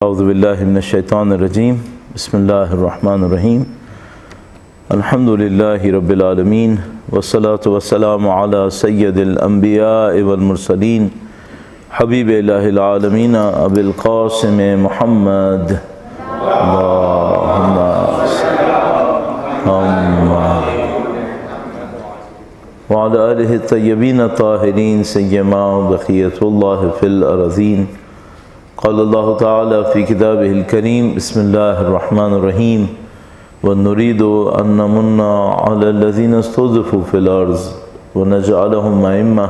اعوذ باللہ من الشیطان الرجیم بسم اللہ الرحمن الرحیم الحمد للہ رب العالمین والصلاة والسلام علی سید الانبیاء والمرسلین حبیب الہ العالمین ابی القاسم محمد اللہم وعلی آلہ الطیبین الطاہرین سیما بقیۃ اللہ فی الارضین قال اللہ تعالی فی کتابہ الکریم بسم اللہ الرحمن الرحیم وَنُرِيدُ أَن نَّمُنَّ عَلَى الَّذِينَ اسْتُضْعِفُوا فِي الْأَرْضِ وَنَجْعَلَهُمْ أَئِمَّةً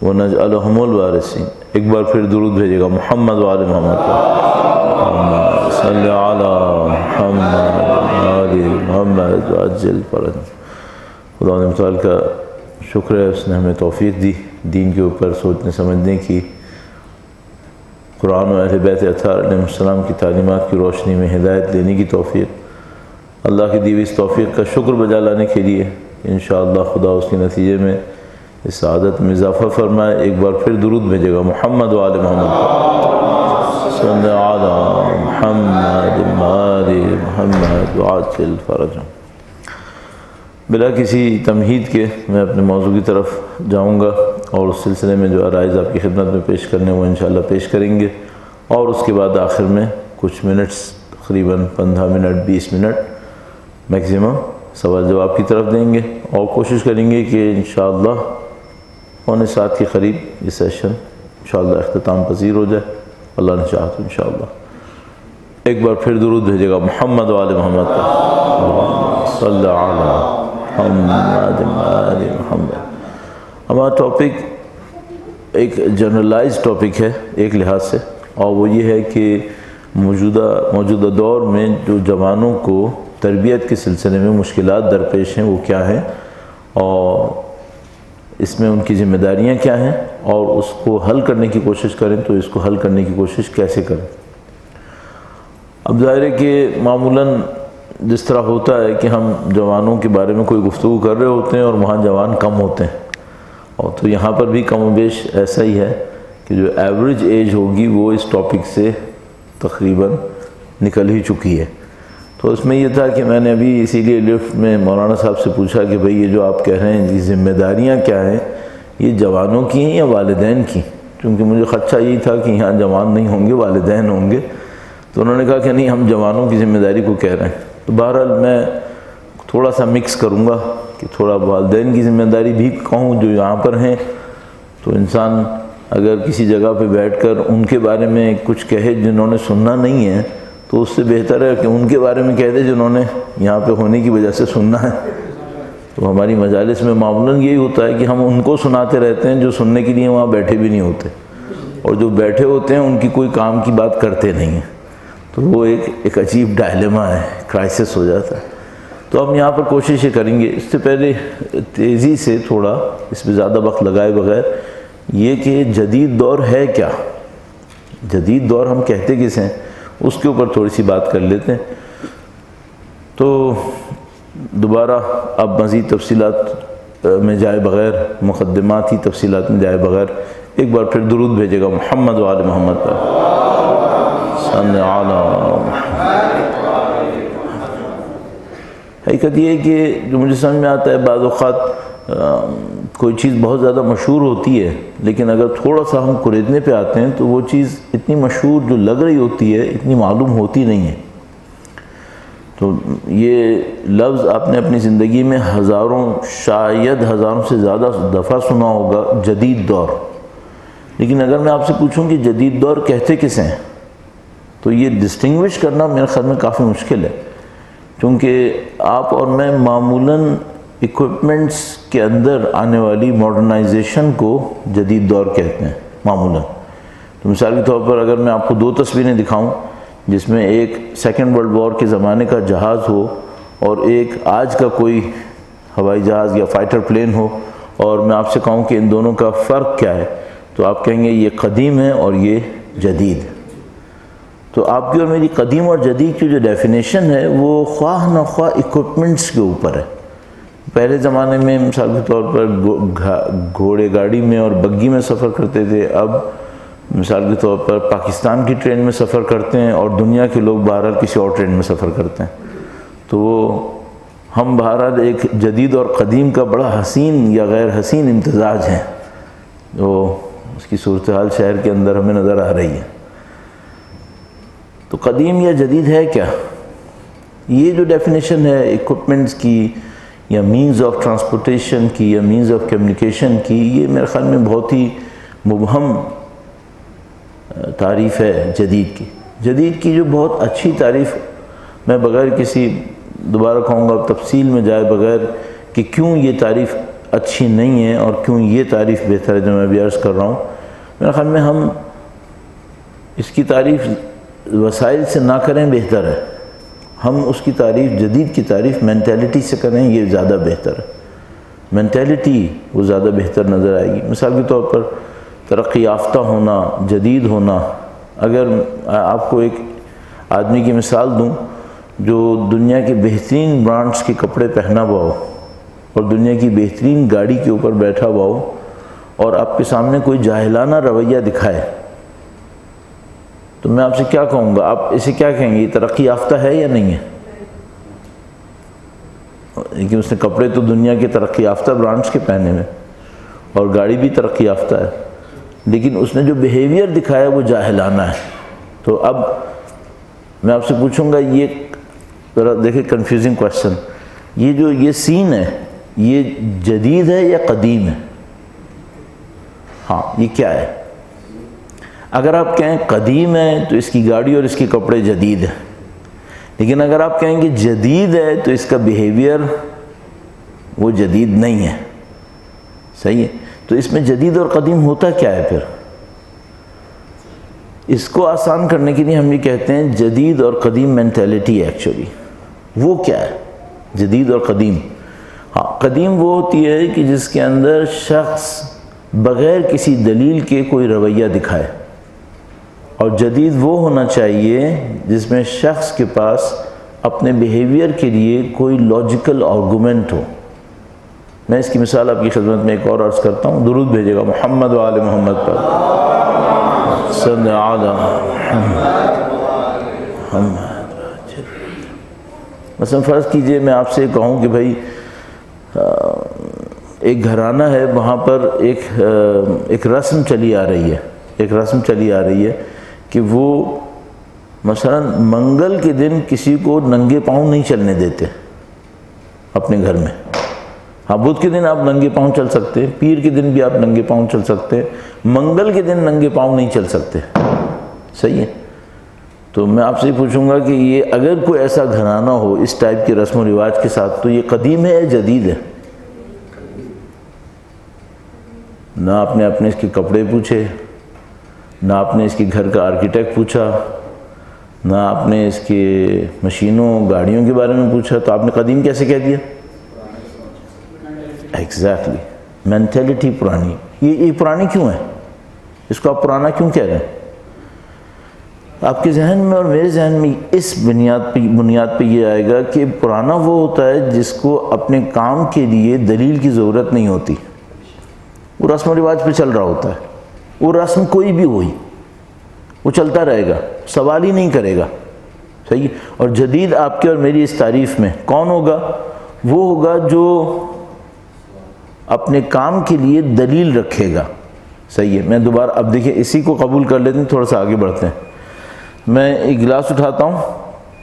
وَنَجْعَلَهُمُ الْوَارِثِينَ۔ ایک بار پھر درود بھیجے گا محمد وآل محمد اللہم صلی علی محمد وآل محمد وعجل فرجہ۔ خدا متعال کا شکر ہے، اس نے ہمیں توفیق دی دین کے اوپر سوچنے سمجھنے کی، قرآن و اہل بیت اطہار علیہ السلام کی تعلیمات کی روشنی میں ہدایت لینے کی توفیق۔ اللہ کی دی ہوئی اس توفیق کا شکر بجا لانے کے لیے انشاءاللہ خدا اس کے نتیجے میں اس سعادت میں اضافہ فرمائے۔ ایک بار پھر درود بھیجے گا محمد و آل محمد صلی علی محمد وآل محمد وعجل فرجہ۔ بلا کسی تمہید کے میں اپنے موضوع کی طرف جاؤں گا اور اس سلسلے میں جو عرائض آپ کی خدمت میں پیش کرنے وہ انشاءاللہ پیش کریں گے، اور اس کے بعد آخر میں کچھ منٹس تقریباً 15 منٹ 20 منٹ میکسیمم سوال جواب کی طرف دیں گے، اور کوشش کریں گے کہ انشاءاللہ 6:45 کے قریب یہ سیشن انشاءاللہ اختتام پذیر ہو جائے، اللہ نے چاہا تو انشاءاللہ۔ ایک بار پھر درود بھیجے گا محمد و آل محمد صلی علی محمد وآل محمد۔ ہمارا ٹاپک ایک جنرلائز ٹاپک ہے ایک لحاظ سے، اور وہ یہ ہے کہ موجودہ دور میں جو جوانوں کو تربیت کے سلسلے میں مشکلات درپیش ہیں وہ کیا ہیں، اور اس میں ان کی ذمہ داریاں کیا ہیں، اور اس کو حل کرنے کی کوشش کریں تو اس کو حل کرنے کی کوشش کیسے کریں۔ اب ظاہر ہے کہ معمولاً جس طرح ہوتا ہے کہ ہم جوانوں کے بارے میں کوئی گفتگو کر رہے ہوتے ہیں اور وہاں جوان کم ہوتے ہیں، اور تو یہاں پر بھی کم و بیش ایسا ہی ہے کہ جو ایوریج ایج ہوگی وہ اس ٹاپک سے تقریباً نکل ہی چکی ہے۔ تو اس میں یہ تھا کہ میں نے ابھی اسی لیے لفٹ میں مولانا صاحب سے پوچھا کہ بھئی یہ جو آپ کہہ رہے ہیں یہ ذمہ داریاں کیا ہیں، یہ جوانوں کی ہیں یا والدین کی؟ کیونکہ مجھے خدشہ یہی تھا کہ یہاں جوان نہیں ہوں گے، والدین ہوں گے۔ تو انہوں نے کہا کہ نہیں، ہم جوانوں کی ذمہ داری کو کہہ رہے ہیں۔ تو بہرحال میں تھوڑا سا مکس کروں گا کہ تھوڑا والدین کی ذمہ داری بھی کہوں جو یہاں پر ہیں، تو انسان اگر کسی جگہ پہ بیٹھ کر ان کے بارے میں کچھ کہے جنہوں نے سننا نہیں ہے، تو اس سے بہتر ہے کہ ان کے بارے میں کہہ دے جنہوں نے یہاں پہ ہونے کی وجہ سے سننا ہے۔ تو ہماری مجالس میں معمولاً یہی ہوتا ہے کہ ہم ان کو سناتے رہتے ہیں جو سننے کے لیے وہاں بیٹھے بھی نہیں ہوتے، اور جو بیٹھے ہوتے ہیں ان کی کوئی کام کی بات کرتے نہیں ہیں۔ تو وہ ایک عجیب ڈائلیما ہے، کرائسس ہو جاتا ہے۔ تو ہم یہاں پر کوشش یہ کریں گے، اس سے پہلے تیزی سے تھوڑا اس میں زیادہ وقت لگائے بغیر یہ کہ جدید دور ہے کیا، جدید دور ہم کہتے کس ہیں، اس کے اوپر تھوڑی سی بات کر لیتے ہیں۔ تو دوبارہ اب مزید تفصیلات میں جائے بغیر، مقدماتی تفصیلات میں جائے بغیر، ایک بار پھر درود بھیجے گا محمد و آل محمد پر صلی علی محمد۔ حقیقت یہ ہے کہ جو مجھے سمجھ میں آتا ہے، بعض اوقات کوئی چیز بہت زیادہ مشہور ہوتی ہے، لیکن اگر تھوڑا سا ہم قریدنے پہ آتے ہیں تو وہ چیز اتنی مشہور جو لگ رہی ہوتی ہے اتنی معلوم ہوتی نہیں ہے۔ تو یہ لفظ آپ نے اپنی زندگی میں ہزاروں، شاید ہزاروں سے زیادہ دفعہ سنا ہوگا، جدید دور۔ لیکن اگر میں آپ سے پوچھوں کہ جدید دور کہتے کسے ہیں، تو یہ ڈسٹنگوش کرنا میرے خیال میں کافی مشکل ہے، کیونکہ آپ اور میں معمولاً ایکوپمنٹس کے اندر آنے والی ماڈرنائزیشن کو جدید دور کہتے ہیں معمولاً۔ تو مثال کے طور پر اگر میں آپ کو 2 تصویریں دکھاؤں جس میں ایک سیکنڈ ورلڈ وار کے زمانے کا جہاز ہو اور ایک آج کا کوئی ہوائی جہاز یا فائٹر پلین ہو، اور میں آپ سے کہوں کہ ان دونوں کا فرق کیا ہے، تو آپ کہیں گے یہ قدیم ہے اور یہ جدید۔ تو آپ کی اور میری قدیم اور جدید کی جو ڈیفینیشن ہے وہ خواہ نہ خواہ ایکوپمنٹس کے اوپر ہے۔ پہلے زمانے میں مثال کے طور پر گھوڑے گاڑی میں اور بگی میں سفر کرتے تھے، اب مثال کے طور پر پاکستان کی ٹرین میں سفر کرتے ہیں اور دنیا کے لوگ بہرحال کسی اور ٹرین میں سفر کرتے ہیں، تو ہم بہرحال ایک جدید اور قدیم کا بڑا حسین یا غیر حسین امتزاج ہیں، جو اس کی صورتحال شہر کے اندر ہمیں نظر آ رہی ہے۔ تو قدیم یا جدید ہے کیا؟ یہ جو ڈیفینیشن ہے ایکوپمنٹس کی یا مینز آف ٹرانسپورٹیشن کی یا مینز آف کمیونیکیشن کی، یہ میرے خیال میں بہت ہی مبہم تعریف ہے جدید کی۔ جدید کی جو بہت اچھی تعریف، میں بغیر کسی دوبارہ کہوں گا تفصیل میں جائے بغیر کہ کیوں یہ تعریف اچھی نہیں ہے اور کیوں یہ تعریف بہتر ہے جو میں بھی عرض کر رہا ہوں، میرے خیال میں ہم اس کی تعریف وسائل سے نہ کریں بہتر ہے، ہم اس کی تعریف، جدید کی تعریف مینٹیلٹی سے کریں، یہ زیادہ بہتر ہے۔ مینٹیلٹی وہ زیادہ بہتر نظر آئے گی۔ مثال کے طور پر ترقی یافتہ ہونا، جدید ہونا، اگر آپ کو ایک آدمی کی مثال دوں جو دنیا کے بہترین برانڈز کے کپڑے پہنا ہوا ہو اور دنیا کی بہترین گاڑی کے اوپر بیٹھا ہوا ہو اور آپ کے سامنے کوئی جاہلانہ رویہ دکھائے، تو میں آپ سے کیا کہوں گا؟ آپ اسے کیا کہیں گے؟ یہ ترقی یافتہ ہے یا نہیں ہے؟ لیکن اس نے کپڑے تو دنیا کے ترقی یافتہ برانڈز کے پہنے ہوئے اور گاڑی بھی ترقی یافتہ ہے، لیکن اس نے جو بیہیویئر دکھایا وہ جاہلانہ ہے۔ تو اب میں آپ سے پوچھوں گا، یہ ذرا دیکھیں کنفیوزنگ کویسچن، یہ جو یہ سین ہے یہ جدید ہے یا قدیم ہے؟ ہاں، یہ کیا ہے؟ اگر آپ کہیں قدیم ہے تو اس کی گاڑی اور اس کے کپڑے جدید ہیں، لیکن اگر آپ کہیں گے جدید ہے تو اس کا بیہیویئر وہ جدید نہیں ہے۔ صحیح ہے؟ تو اس میں جدید اور قدیم ہوتا کیا ہے پھر؟ اس کو آسان کرنے کے لیے ہم یہ کہتے ہیں جدید اور قدیم مینٹیلٹی ایکچولی وہ کیا ہے؟ جدید اور قدیم، ہاں، قدیم وہ ہوتی ہے کہ جس کے اندر شخص بغیر کسی دلیل کے کوئی رویہ دکھائے، اور جدید وہ ہونا چاہیے جس میں شخص کے پاس اپنے بیہیویئر کے لیے کوئی لاجیکل آرگومنٹ ہو۔ میں اس کی مثال آپ کی خدمت میں ایک اور عرض کرتا ہوں، درود بھیجے گا محمد و آل محمد پر، صلی علی محمد۔ مثلا فرض کیجئے میں آپ سے کہوں کہ بھائی ایک گھرانہ ہے، وہاں پر ایک رسم چلی آ رہی ہے کہ وہ مثلا منگل کے دن کسی کو ننگے پاؤں نہیں چلنے دیتے اپنے گھر میں۔ ہاں، بدھ کے دن آپ ننگے پاؤں چل سکتے ہیں، پیر کے دن بھی آپ ننگے پاؤں چل سکتے ہیں، منگل کے دن ننگے پاؤں نہیں چل سکتے۔ صحیح ہے؟ تو میں آپ سے پوچھوں گا کہ یہ اگر کوئی ایسا گھرانہ ہو اس ٹائپ کے رسم و رواج کے ساتھ، تو یہ قدیم ہے یا جدید ہے؟ نہ آپ نے اپنے اس کے کپڑے پوچھے، نہ آپ نے اس کے گھر کا آرکیٹیکٹ پوچھا، نہ آپ نے اس کے مشینوں گاڑیوں کے بارے میں پوچھا، تو آپ نے قدیم کیسے کہہ دیا؟ ایگزیکٹلی، مینٹیلٹی پرانی۔ یہ پرانی کیوں ہے؟ اس کو آپ پرانا کیوں کہہ رہے ہیں؟ آپ کے ذہن میں اور میرے ذہن میں اس بنیاد پہ یہ آئے گا کہ پرانا وہ ہوتا ہے جس کو اپنے کام کے لیے دلیل کی ضرورت نہیں ہوتی، وہ رسم و رواج پہ چل رہا ہوتا ہے، وہ رسم کوئی بھی ہوئی وہ چلتا رہے گا، سوال ہی نہیں کرے گا۔ صحیح؟ اور جدید آپ کے اور میری اس تعریف میں کون ہوگا؟ وہ ہوگا جو اپنے کام کے لیے دلیل رکھے گا۔ صحیح ہے؟ میں دوبارہ اب دیکھیں اسی کو قبول کر لیتے ہیں، تھوڑا سا آگے بڑھتے ہیں۔ میں ایک گلاس اٹھاتا ہوں،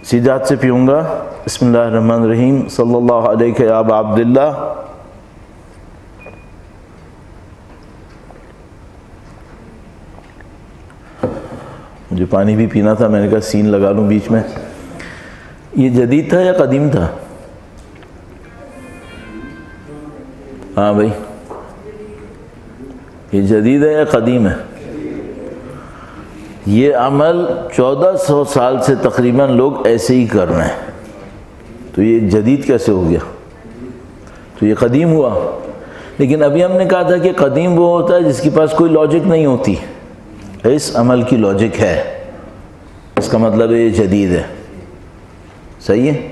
سیدھے ہاتھ سے پیوں گا، بسم اللہ الرحمن الرحیم، صلی اللہ علیہ یا ابا عبداللہ۔ مجھے پانی بھی پینا تھا، میں نے کہا سین لگا لوں بیچ میں۔ یہ جدید تھا یا قدیم تھا؟ ہاں بھائی، یہ جدید ہے یا قدیم ہے؟ یہ عمل 1400 سال سے تقریباً لوگ ایسے ہی کر رہے ہیں، تو یہ جدید کیسے ہو گیا؟ تو یہ قدیم ہوا۔ لیکن ابھی ہم نے کہا تھا کہ قدیم وہ ہوتا ہے جس کے پاس کوئی لاجک نہیں ہوتی، اس عمل کی لاجک ہے، اس کا مطلب یہ جدید ہے۔ صحیح ہے؟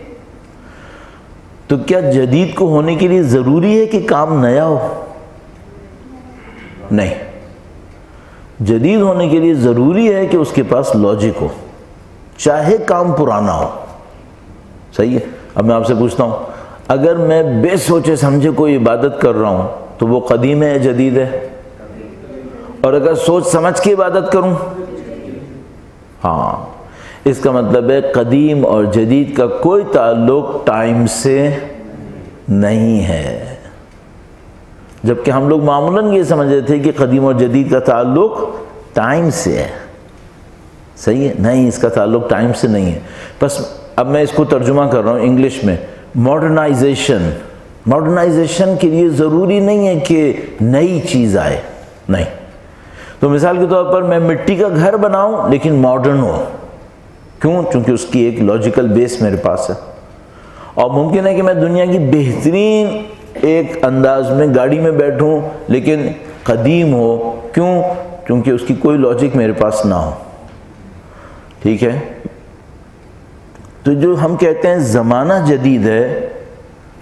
تو کیا جدید کو ہونے کے لیے ضروری ہے کہ کام نیا ہو؟ نہیں، جدید ہونے کے لیے ضروری ہے کہ اس کے پاس لاجک ہو، چاہے کام پرانا ہو. صحیح ہے. اب میں آپ سے پوچھتا ہوں، اگر میں بے سوچے سمجھے کوئی عبادت کر رہا ہوں تو وہ قدیم ہے یا جدید ہے؟ اور اگر سوچ سمجھ کے عبادت کروں، ہاں، اس کا مطلب ہے قدیم اور جدید کا کوئی تعلق ٹائم سے نہیں ہے. جبکہ ہم لوگ معمولاً یہ سمجھ رہے تھے کہ قدیم اور جدید کا تعلق ٹائم سے ہے. صحیح ہے؟ نہیں، اس کا تعلق ٹائم سے نہیں ہے. بس اب میں اس کو ترجمہ کر رہا ہوں انگلش میں. ماڈرنائزیشن کے لیے ضروری نہیں ہے کہ نئی چیز آئے، نہیں. تو مثال کے طور پر میں مٹی کا گھر بناؤں لیکن ماڈرن ہو. کیوں؟ چونکہ اس کی ایک لاجیکل بیس میرے پاس ہے. اور ممکن ہے کہ میں دنیا کی بہترین ایک انداز میں گاڑی میں بیٹھوں لیکن قدیم ہو. کیوں؟ چونکہ اس کی کوئی لاجک میرے پاس نہ ہو. ٹھیک ہے. تو جو ہم کہتے ہیں زمانہ جدید ہے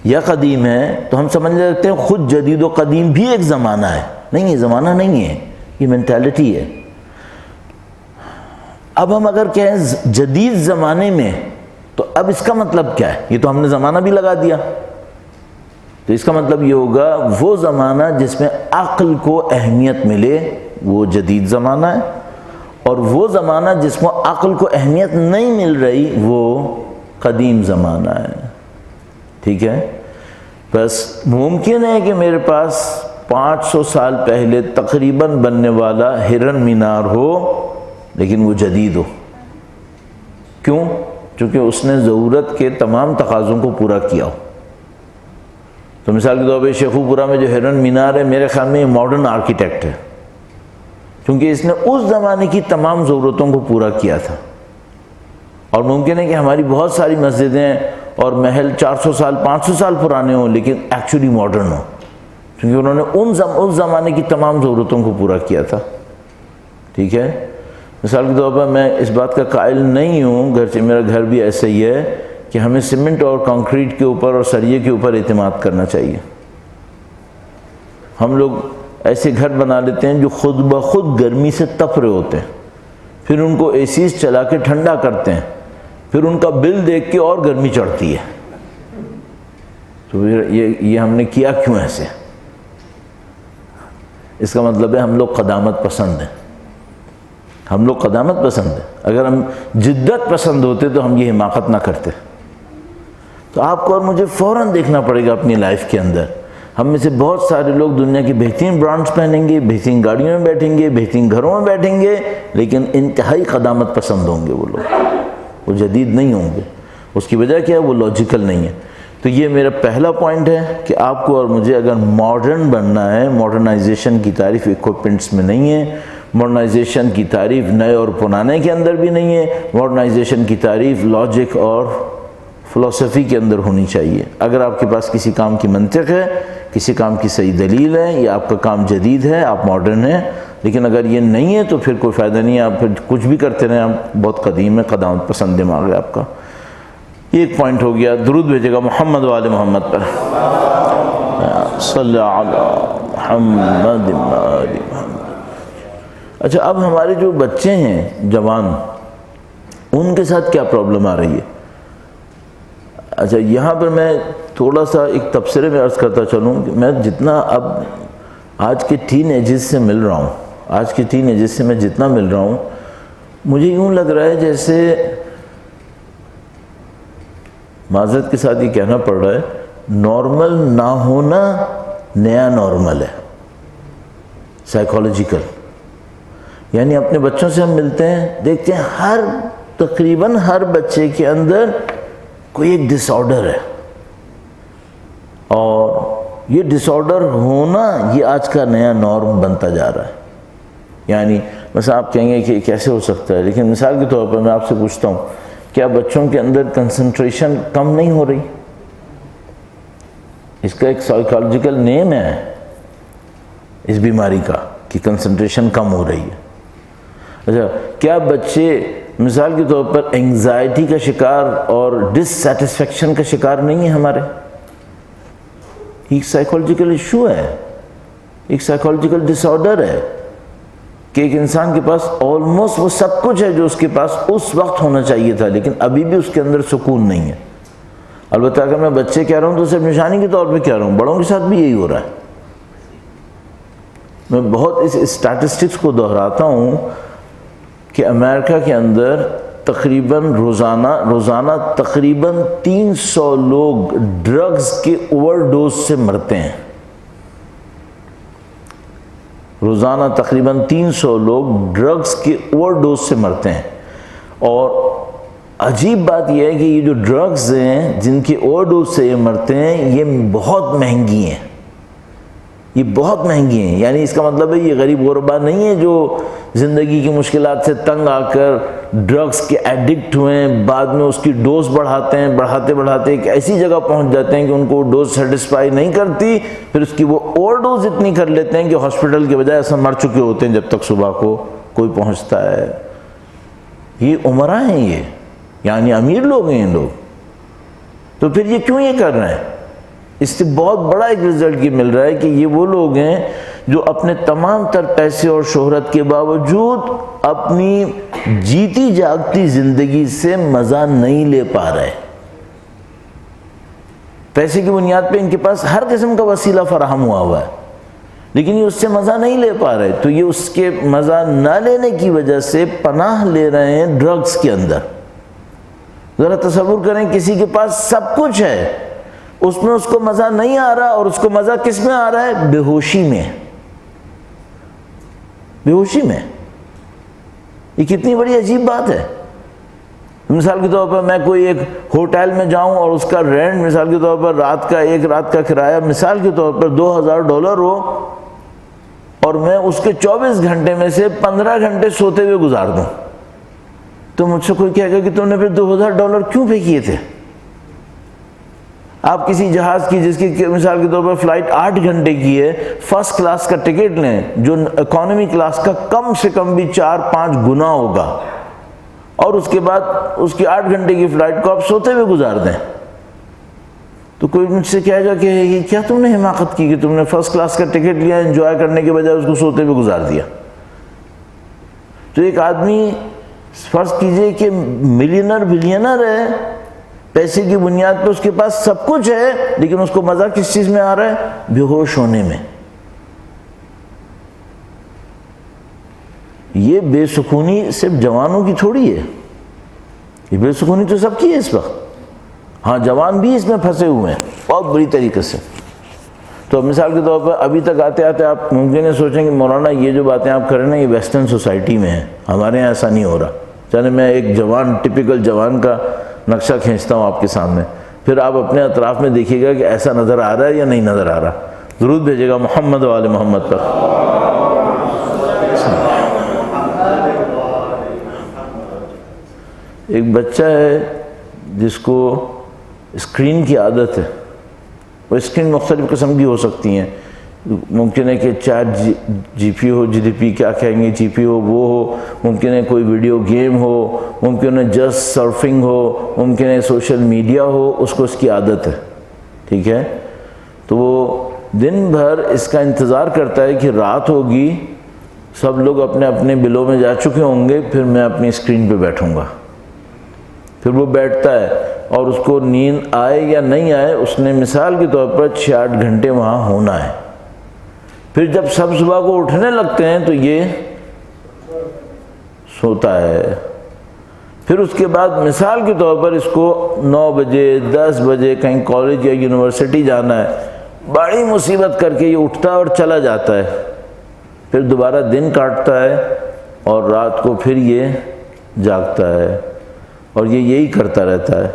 یا قدیم ہے، تو ہم سمجھ لیتے ہیں خود جدید و قدیم بھی ایک زمانہ ہے. نہیں، یہ زمانہ نہیں ہے، یہ مینٹالٹی ہے. اب ہم اگر کہیں جدید زمانے میں، تو اب اس کا مطلب کیا ہے؟ یہ تو ہم نے زمانہ بھی لگا دیا. تو اس کا مطلب یہ ہوگا وہ زمانہ جس میں عقل کو اہمیت ملے وہ جدید زمانہ ہے، اور وہ زمانہ جس میں عقل کو اہمیت نہیں مل رہی وہ قدیم زمانہ ہے. ٹھیک ہے. بس ممکن ہے کہ میرے پاس 500 سال پہلے تقریباً بننے والا ہرن مینار ہو لیکن وہ جدید ہو. کیوں؟ چونکہ اس نے ضرورت کے تمام تقاضوں کو پورا کیا ہو. تو مثال کے طور پہ شیخو پورہ میں جو ہرن مینار ہے، میرے خیال میں یہ ماڈرن آرکیٹیکٹ ہے، کیونکہ اس نے اس زمانے کی تمام ضرورتوں کو پورا کیا تھا. اور ممکن ہے کہ ہماری بہت ساری مسجدیں اور محل 400 سال 500 سال پرانے ہوں لیکن ایکچولی ماڈرن ہوں، کیونکہ انہوں نے اس زمانے کی تمام ضرورتوں کو پورا کیا تھا. ٹھیک ہے. مثال کے طور پر میں اس بات کا قائل نہیں ہوں، گرچہ میرا گھر بھی ایسا ہی ہے، کہ ہمیں سیمنٹ اور کنکریٹ کے اوپر اور سریے کے اوپر اعتماد کرنا چاہیے. ہم لوگ ایسے گھر بنا لیتے ہیں جو خود بخود گرمی سے تپ رہے ہوتے ہیں، پھر ان کو اے سیز چلا کے ٹھنڈا کرتے ہیں، پھر ان کا بل دیکھ کے اور گرمی چڑھتی ہے. تو پھر یہ ہم نے کیا کیوں ایسے؟ اس کا مطلب ہے ہم لوگ قدامت پسند ہیں. ہم لوگ قدامت پسند ہیں. اگر ہم جدت پسند ہوتے تو ہم یہ حماقت نہ کرتے. تو آپ کو اور مجھے فوراً دیکھنا پڑے گا اپنی لائف کے اندر. ہم میں سے بہت سارے لوگ دنیا کی بہترین برانڈز پہنیں گے، بہترین گاڑیوں میں بیٹھیں گے، بہترین گھروں میں بیٹھیں گے، لیکن انتہائی قدامت پسند ہوں گے. وہ لوگ وہ جدید نہیں ہوں گے. اس کی وجہ کیا ہے؟ وہ لاجیکل نہیں ہے. تو یہ میرا پہلا پوائنٹ ہے کہ آپ کو اور مجھے اگر ماڈرن بننا ہے، ماڈرنائزیشن کی تعریف ایکوپمنٹس میں نہیں ہے، ماڈرنائزیشن کی تعریف نئے اور پرانے کے اندر بھی نہیں ہے، ماڈرنائزیشن کی تعریف لاجک اور فلسفی کے اندر ہونی چاہیے. اگر آپ کے پاس کسی کام کی منطق ہے، کسی کام کی صحیح دلیل ہے، یا آپ کا کام جدید ہے، آپ ماڈرن ہیں. لیکن اگر یہ نہیں ہے تو پھر کوئی فائدہ نہیں ہے، آپ پھر کچھ بھی کرتے رہیں، آپ بہت قدیم ہے، قدامت پسند دماغ ہے آپ کا. یہ ایک پوائنٹ ہو گیا. درود بھیجے گا محمد و آل محمد پر. صلی علی محمد و آل محمد. اچھا، اب ہمارے جو بچے ہیں جوان، ان کے ساتھ کیا پرابلم آ رہی ہے؟ اچھا، یہاں پر میں تھوڑا سا ایک تبصرے میں عرض کرتا چلوں کہ میں جتنا اب آج کے ٹین ایجز سے مل رہا ہوں، آج کے ٹین ایجز سے میں جتنا مل رہا ہوں، مجھے یوں لگ رہا ہے جیسے، معذرت کے ساتھ یہ کہنا پڑ رہا ہے، نارمل نہ ہونا نیا نارمل ہے. سائیکالوجیکل. یعنی اپنے بچوں سے ہم ملتے ہیں، دیکھتے ہیں تقریباً ہر بچے کے اندر کوئی ایک ڈس آرڈر ہے، اور یہ ڈس آرڈر ہونا یہ آج کا نیا نارم بنتا جا رہا ہے. یعنی مثلا آپ کہیں گے کہ کیسے ہو سکتا ہے، لیکن مثال کے طور پر میں آپ سے پوچھتا ہوں، کیا بچوں کے اندر کنسنٹریشن کم نہیں ہو رہی؟ اس کا ایک سائیکالوجیکل نیم ہے اس بیماری کا کہ کنسنٹریشن کم ہو رہی ہے. اچھا، کیا بچے مثال کے طور پر انگزائٹی کا شکار اور ڈس سیٹسفیکشن کا شکار نہیں ہیں ہمارے؟ ایک سائیکالوجیکل ایشو ہے، ایک سائیکالوجیکل ڈس آرڈر ہے. کہ ایک انسان کے پاس آلموسٹ وہ سب کچھ ہے جو اس کے پاس اس وقت ہونا چاہیے تھا، لیکن ابھی بھی اس کے اندر سکون نہیں ہے۔ البتہ اگر میں بچے کہہ رہا ہوں تو صرف نشانی کے طور پہ کہہ رہا ہوں، بڑوں کے ساتھ بھی یہی ہو رہا ہے۔ میں بہت اس اسٹیٹسٹکس کو دہراتا ہوں کہ امریکہ کے اندر تقریباً روزانہ تقریباً 300 لوگ ڈرگز کے اوور ڈوز سے مرتے ہیں۔ روزانہ تقریباً 300 لوگ ڈرگز کے اوور ڈوز سے مرتے ہیں۔ اور عجیب بات یہ ہے کہ یہ جو ڈرگز ہیں جن کے اوور ڈوز سے یہ مرتے ہیں، یہ بہت مہنگی ہیں، یہ بہت مہنگی ہیں۔ یعنی اس کا مطلب ہے یہ غریب غربا نہیں ہے جو زندگی کی مشکلات سے تنگ آ کر ڈرگز کے ایڈکٹ ہوئے ہیں، بعد میں اس کی ڈوز بڑھاتے ہیں، بڑھاتے ایک ایسی جگہ پہنچ جاتے ہیں کہ ان کو ڈوز سیٹسفائی نہیں کرتی، پھر اس کی وہ اوور ڈوز اتنی کر لیتے ہیں کہ ہاسپٹل کے بجائے ایسا مر چکے ہوتے ہیں جب تک صبح کو کوئی پہنچتا ہے۔ یہ عمرہ ہیں، یہ یعنی امیر لوگ ہیں یہ لوگ، تو پھر یہ کیوں یہ کر رہے ہیں؟ اس سے بہت بڑا ایک رزلٹ یہ مل رہا ہے کہ یہ وہ لوگ ہیں جو اپنے تمام تر پیسے اور شہرت کے باوجود اپنی جیتی جاگتی زندگی سے مزہ نہیں لے پا رہے۔ پیسے کی بنیاد پہ ان کے پاس ہر قسم کا وسیلہ فراہم ہوا ہے، لیکن یہ اس سے مزہ نہیں لے پا رہے، تو یہ اس کے مزہ نہ لینے کی وجہ سے پناہ لے رہے ہیں ڈرگز کے اندر۔ ذرا تصور کریں کسی کے پاس سب کچھ ہے، اس میں اس کو مزہ نہیں آ رہا، اور اس کو مزہ کس میں آ رہا ہے؟ بے ہوشی میں۔ بے ہوشی میں۔ یہ کتنی بڑی عجیب بات ہے۔ مثال کے طور پر میں کوئی ایک ہوٹل میں جاؤں اور اس کا رینٹ مثال کے طور پر ایک رات کا کرایہ مثال کے طور پر $2000 ہو، اور میں اس کے 24 گھنٹے میں سے 15 گھنٹے سوتے ہوئے گزار دوں، تو مجھ سے کوئی کہے گا کہ تم نے پھر $2000 کیوں پے کیے تھے؟ آپ کسی جہاز کی جس کی مثال کے طور پر فلائٹ 8 گھنٹے کی ہے، فرسٹ کلاس کا ٹکٹ لیں جو اکانومی کلاس کا کم سے کم بھی 4-5 گنا ہوگا، اور اس کے بعد اس کی 8 گھنٹے کی فلائٹ کو آپ سوتے ہوئے گزار دیں، تو کوئی مجھ سے کہے گا کہ یہ کیا تم نے حماقت کی کہ تم نے فرسٹ کلاس کا ٹکٹ لیا، انجوائے کرنے کے بجائے اس کو سوتے ہوئے گزار دیا۔ تو ایک آدمی فرض کیجئے کہ ملینر بلینر ہے، پیسے کی بنیاد پہ اس کے پاس سب کچھ ہے، لیکن اس کو مزہ کس چیز میں آ رہا ہے؟ بے ہوش ہونے میں۔ یہ بے سکونی صرف جوانوں کی تھوڑی ہے، یہ بے سکونی تو سب کی ہے اس وقت۔ ہاں جوان بھی اس میں پھنسے ہوئے ہیں بہت بری طریقے سے۔ تو مثال کے طور پر ابھی تک آتے آتے آپ ممکن ہے سوچیں کہ مولانا یہ جو باتیں آپ کر رہے ہیں یہ ویسٹرن سوسائٹی میں ہیں، ہمارے یہاں ایسا نہیں ہو رہا۔ چلے میں ایک جوان ٹپیکل جوان کا نقشہ کھینچتا ہوں آپ کے سامنے، پھر آپ اپنے اطراف میں دیکھیے گا کہ ایسا نظر آ رہا ہے یا نہیں نظر آ رہا۔ درود بھیجے گا محمد و آل محمد پر۔ ایک بچہ ہے جس کو اسکرین کی عادت ہے، وہ اسکرین مختلف قسم کی ہو سکتی ہیں، ممکن ہے کہ چیٹ جی پی ہو، جی ڈی پی کیا کہیں گے، جی پی ہو، وہ ہو، ممکن ہے کوئی ویڈیو گیم ہو، ممکن ہے جسٹ سرفنگ ہو، ممکن ہے سوشل میڈیا ہو، اس کو اس کی عادت ہے، ٹھیک ہے؟ تو وہ دن بھر اس کا انتظار کرتا ہے کہ رات ہوگی، سب لوگ اپنے اپنے بلوں میں جا چکے ہوں گے، پھر میں اپنی اسکرین پہ بیٹھوں گا۔ پھر وہ بیٹھتا ہے، اور اس کو نیند آئے یا نہیں آئے، اس نے مثال کے طور پر 6-8 گھنٹے وہاں ہونا ہے۔ پھر جب سب صبح کو اٹھنے لگتے ہیں تو یہ سوتا ہے۔ پھر اس کے بعد مثال کے طور پر اس کو 9 بجے 10 بجے کہیں کالج یا یونیورسٹی جانا ہے، بڑی مصیبت کر کے یہ اٹھتا ہے اور چلا جاتا ہے، پھر دوبارہ دن کاٹتا ہے اور رات کو پھر یہ جاگتا ہے، اور یہ یہی کرتا رہتا ہے۔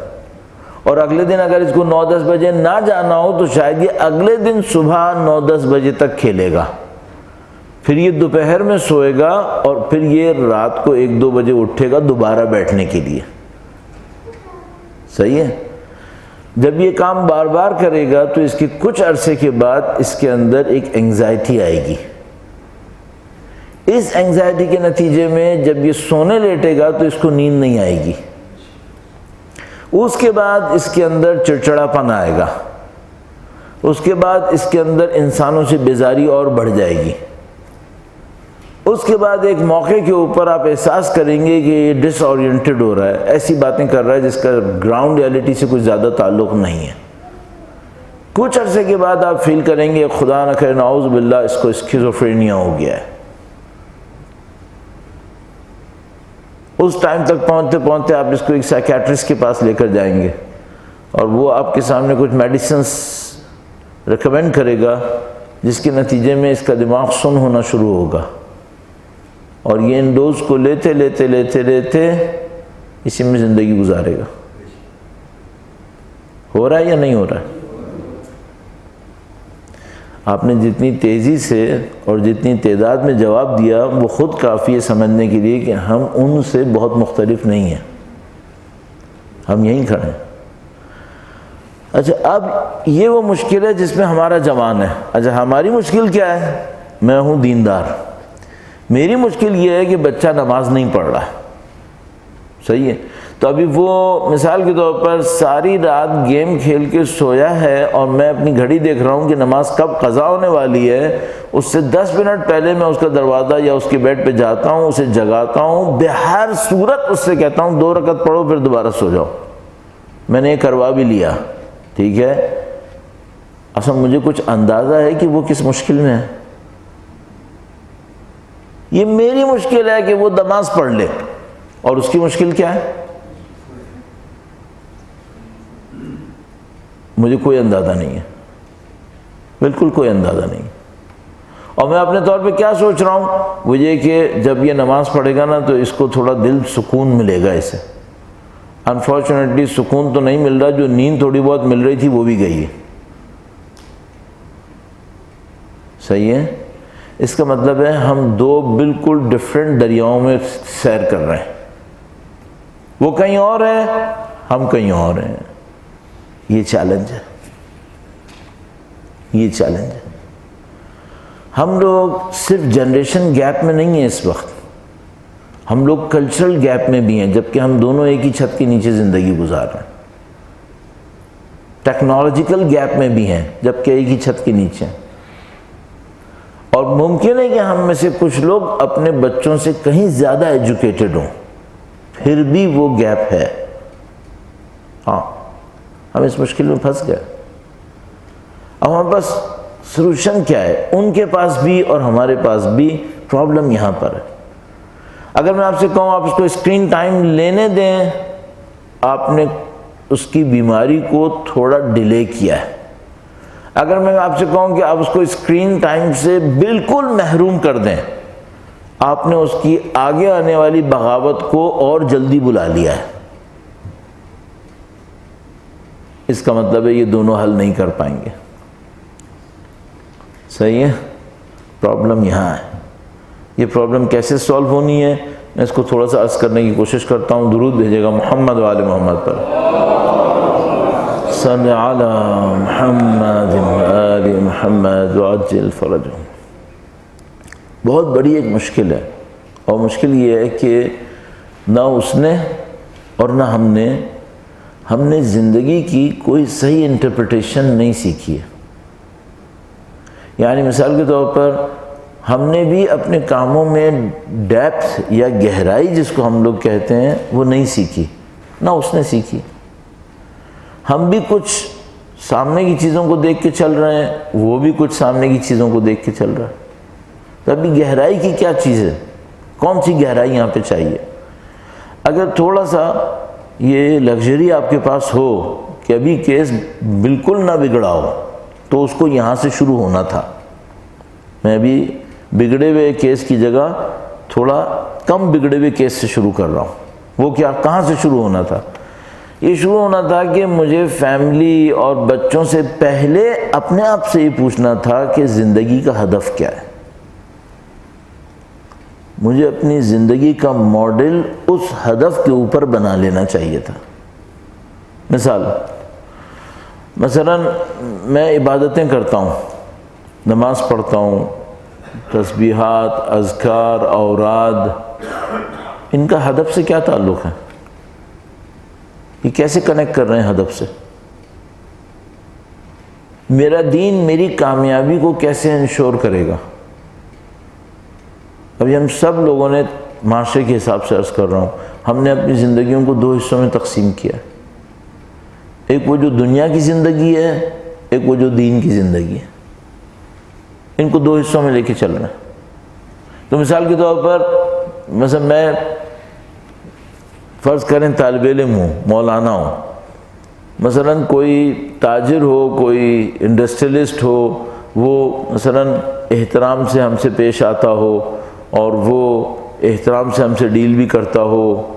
اور اگلے دن اگر اس کو 9-10 بجے نہ جانا ہو تو شاید یہ اگلے دن صبح 9-10 بجے تک کھیلے گا، پھر یہ دوپہر میں سوئے گا، اور پھر یہ رات کو 1-2 بجے اٹھے گا دوبارہ بیٹھنے کے لیے۔ صحیح ہے؟ جب یہ کام بار بار کرے گا تو اس کے کچھ عرصے کے بعد اس کے اندر ایک اینگزائٹی آئے گی۔ اس اینگزائٹی کے نتیجے میں جب یہ سونے لیٹے گا تو اس کو نیند نہیں آئے گی، اس کے بعد اس کے اندر چڑچڑا پن آئے گا، اس کے بعد اس کے اندر انسانوں سے بیزاری اور بڑھ جائے گی، اس کے بعد ایک موقع کے اوپر آپ احساس کریں گے کہ یہ ڈس اورینٹڈ ہو رہا ہے، ایسی باتیں کر رہا ہے جس کا گراؤنڈ ریالٹی سے کچھ زیادہ تعلق نہیں ہے۔ کچھ عرصے کے بعد آپ فیل کریں گے خدا نہ کرے نعوذ باللہ اس کو اسکیزوفرینیا ہو گیا ہے۔ اس ٹائم تک پہنچتے پہنچتے آپ اس کو ایک سائیکیٹرسٹ کے پاس لے کر جائیں گے اور وہ آپ کے سامنے کچھ میڈیسنس ریکمینڈ کرے گا جس کے نتیجے میں اس کا دماغ سن ہونا شروع ہوگا، اور یہ ان ڈوز کو لیتے لیتے لیتے لیتے اسی میں زندگی گزارے گا۔ ہو رہا ہے یا نہیں ہو رہا ہے؟ آپ نے جتنی تیزی سے اور جتنی تعداد میں جواب دیا وہ خود کافی ہے سمجھنے کے لیے کہ ہم ان سے بہت مختلف نہیں ہیں، ہم یہیں کھڑے ہیں۔ اچھا، اب یہ وہ مشکل ہے جس میں ہمارا جوان ہے۔ اچھا، ہماری مشکل کیا ہے؟ میں ہوں دیندار، میری مشکل یہ ہے کہ بچہ نماز نہیں پڑھ رہا، صحیح ہے؟ تو ابھی وہ مثال کے طور پر ساری رات گیم کھیل کے سویا ہے اور میں اپنی گھڑی دیکھ رہا ہوں کہ نماز کب قضا ہونے والی ہے، اس سے 10 منٹ پہلے میں اس کا دروازہ یا اس کے بیڈ پہ جاتا ہوں، اسے جگاتا ہوں، بہر صورت اس سے کہتا ہوں 2 رکعت پڑھو پھر دوبارہ سو جاؤ۔ میں نے یہ کروا بھی لیا، ٹھیک ہے؟ اصل مجھے کچھ اندازہ ہے کہ وہ کس مشکل میں ہے۔ یہ میری مشکل ہے کہ وہ نماز پڑھ لے، اور اس کی مشکل کیا ہے؟ مجھے کوئی اندازہ نہیں ہے، بالکل کوئی اندازہ نہیں۔ اور میں اپنے طور پہ کیا سوچ رہا ہوں، وہ یہ کہ جب یہ نماز پڑھے گا نا تو اس کو تھوڑا دل سکون ملے گا اسے۔ انفارچونیٹلی سکون تو نہیں مل رہا، جو نیند تھوڑی بہت مل رہی تھی وہ بھی گئی ہے، صحیح ہے؟ اس کا مطلب ہے ہم 2 بالکل ڈفرینٹ دریاؤں میں سیر کر رہے ہیں، وہ کہیں اور ہیں، ہم کہیں اور ہیں۔ یہ چیلنج ہے، یہ چیلنج ہے۔ ہم لوگ صرف جنریشن گیپ میں نہیں ہیں اس وقت، ہم لوگ کلچرل گیپ میں بھی ہیں، جبکہ ہم دونوں ایک ہی چھت کے نیچے زندگی گزار رہے ہیں۔ ٹیکنالوجیکل گیپ میں بھی ہیں، جبکہ ایک ہی چھت کے نیچے ہیں۔ اور ممکن ہے کہ ہم میں سے کچھ لوگ اپنے بچوں سے کہیں زیادہ ایجوکیٹڈ ہوں، پھر بھی وہ گیپ ہے۔ ہاں، ہم اس مشکل میں پھنس گئے۔ اب ہمارے پاس سلوشن کیا ہے؟ ان کے پاس بھی اور ہمارے پاس بھی پرابلم یہاں پر ہے۔ اگر میں آپ سے کہوں آپ اس کو اسکرین ٹائم لینے دیں، آپ نے اس کی بیماری کو تھوڑا ڈیلے کیا ہے۔ اگر میں آپ سے کہوں کہ آپ اس کو اسکرین ٹائم سے بالکل محروم کر دیں، آپ نے اس کی آگے آنے والی بغاوت کو اور جلدی بلا لیا ہے۔ اس کا مطلب ہے یہ دونوں حل نہیں کر پائیں گے، صحیح ہے؟ پرابلم یہاں ہے۔ یہ پرابلم کیسے سولو ہونی ہے، میں اس کو تھوڑا سا عرض کرنے کی کوشش کرتا ہوں۔ درود بھیجے گا محمد و آل محمد پر، صلی علی محمد و آل محمد وعجل فرجہم۔ بہت بڑی ایک مشکل ہے، اور مشکل یہ ہے کہ نہ اس نے اور نہ ہم نے زندگی کی کوئی صحیح انٹرپریٹیشن نہیں سیکھی ہے۔ یعنی مثال کے طور پر ہم نے بھی اپنے کاموں میں ڈیپتھ یا گہرائی جس کو ہم لوگ کہتے ہیں وہ نہیں سیکھی، نہ اس نے سیکھی۔ ہم بھی کچھ سامنے کی چیزوں کو دیکھ کے چل رہے ہیں، وہ بھی کچھ سامنے کی چیزوں کو دیکھ کے چل رہا ہے۔ تو ابھی گہرائی کی کیا چیز ہے؟ کون سی گہرائی یہاں پہ چاہیے؟ اگر تھوڑا سا یہ لگژری آپ کے پاس ہو کہ ابھی کیس بالکل نہ بگڑا ہو تو اس کو یہاں سے شروع ہونا تھا۔ میں ابھی بگڑے ہوئے کیس کی جگہ تھوڑا کم بگڑے ہوئے کیس سے شروع کر رہا ہوں۔ وہ کیا، کہاں سے شروع ہونا تھا؟ یہ شروع ہونا تھا کہ مجھے فیملی اور بچوں سے پہلے اپنے آپ سے یہ پوچھنا تھا کہ زندگی کا ہدف کیا ہے۔ مجھے اپنی زندگی کا ماڈل اس ہدف کے اوپر بنا لینا چاہیے تھا۔ مثلا میں عبادتیں کرتا ہوں، نماز پڑھتا ہوں، تسبیحات، اذکار، اوراد، ان کا ہدف سے کیا تعلق ہے؟ یہ کیسے کنیکٹ کر رہے ہیں ہدف سے؟ میرا دین میری کامیابی کو کیسے انشور کرے گا؟ ابھی ہم سب لوگوں نے معاشرے کے حساب سے عرض کر رہا ہوں، ہم نے اپنی زندگیوں کو 2 حصوں میں تقسیم کیا، ایک وہ جو دنیا کی زندگی ہے، ایک وہ جو دین کی زندگی ہے، ان کو 2 حصوں میں لے کے چل رہے ہیں۔ تو مثال کے طور پر مثلا میں فرض کریں طالب علم ہوں، مولانا ہوں، مثلا کوئی تاجر ہو، کوئی انڈسٹریلسٹ ہو، وہ مثلا احترام سے ہم سے پیش آتا ہو اور وہ احترام سے ہم سے ڈیل بھی کرتا ہو،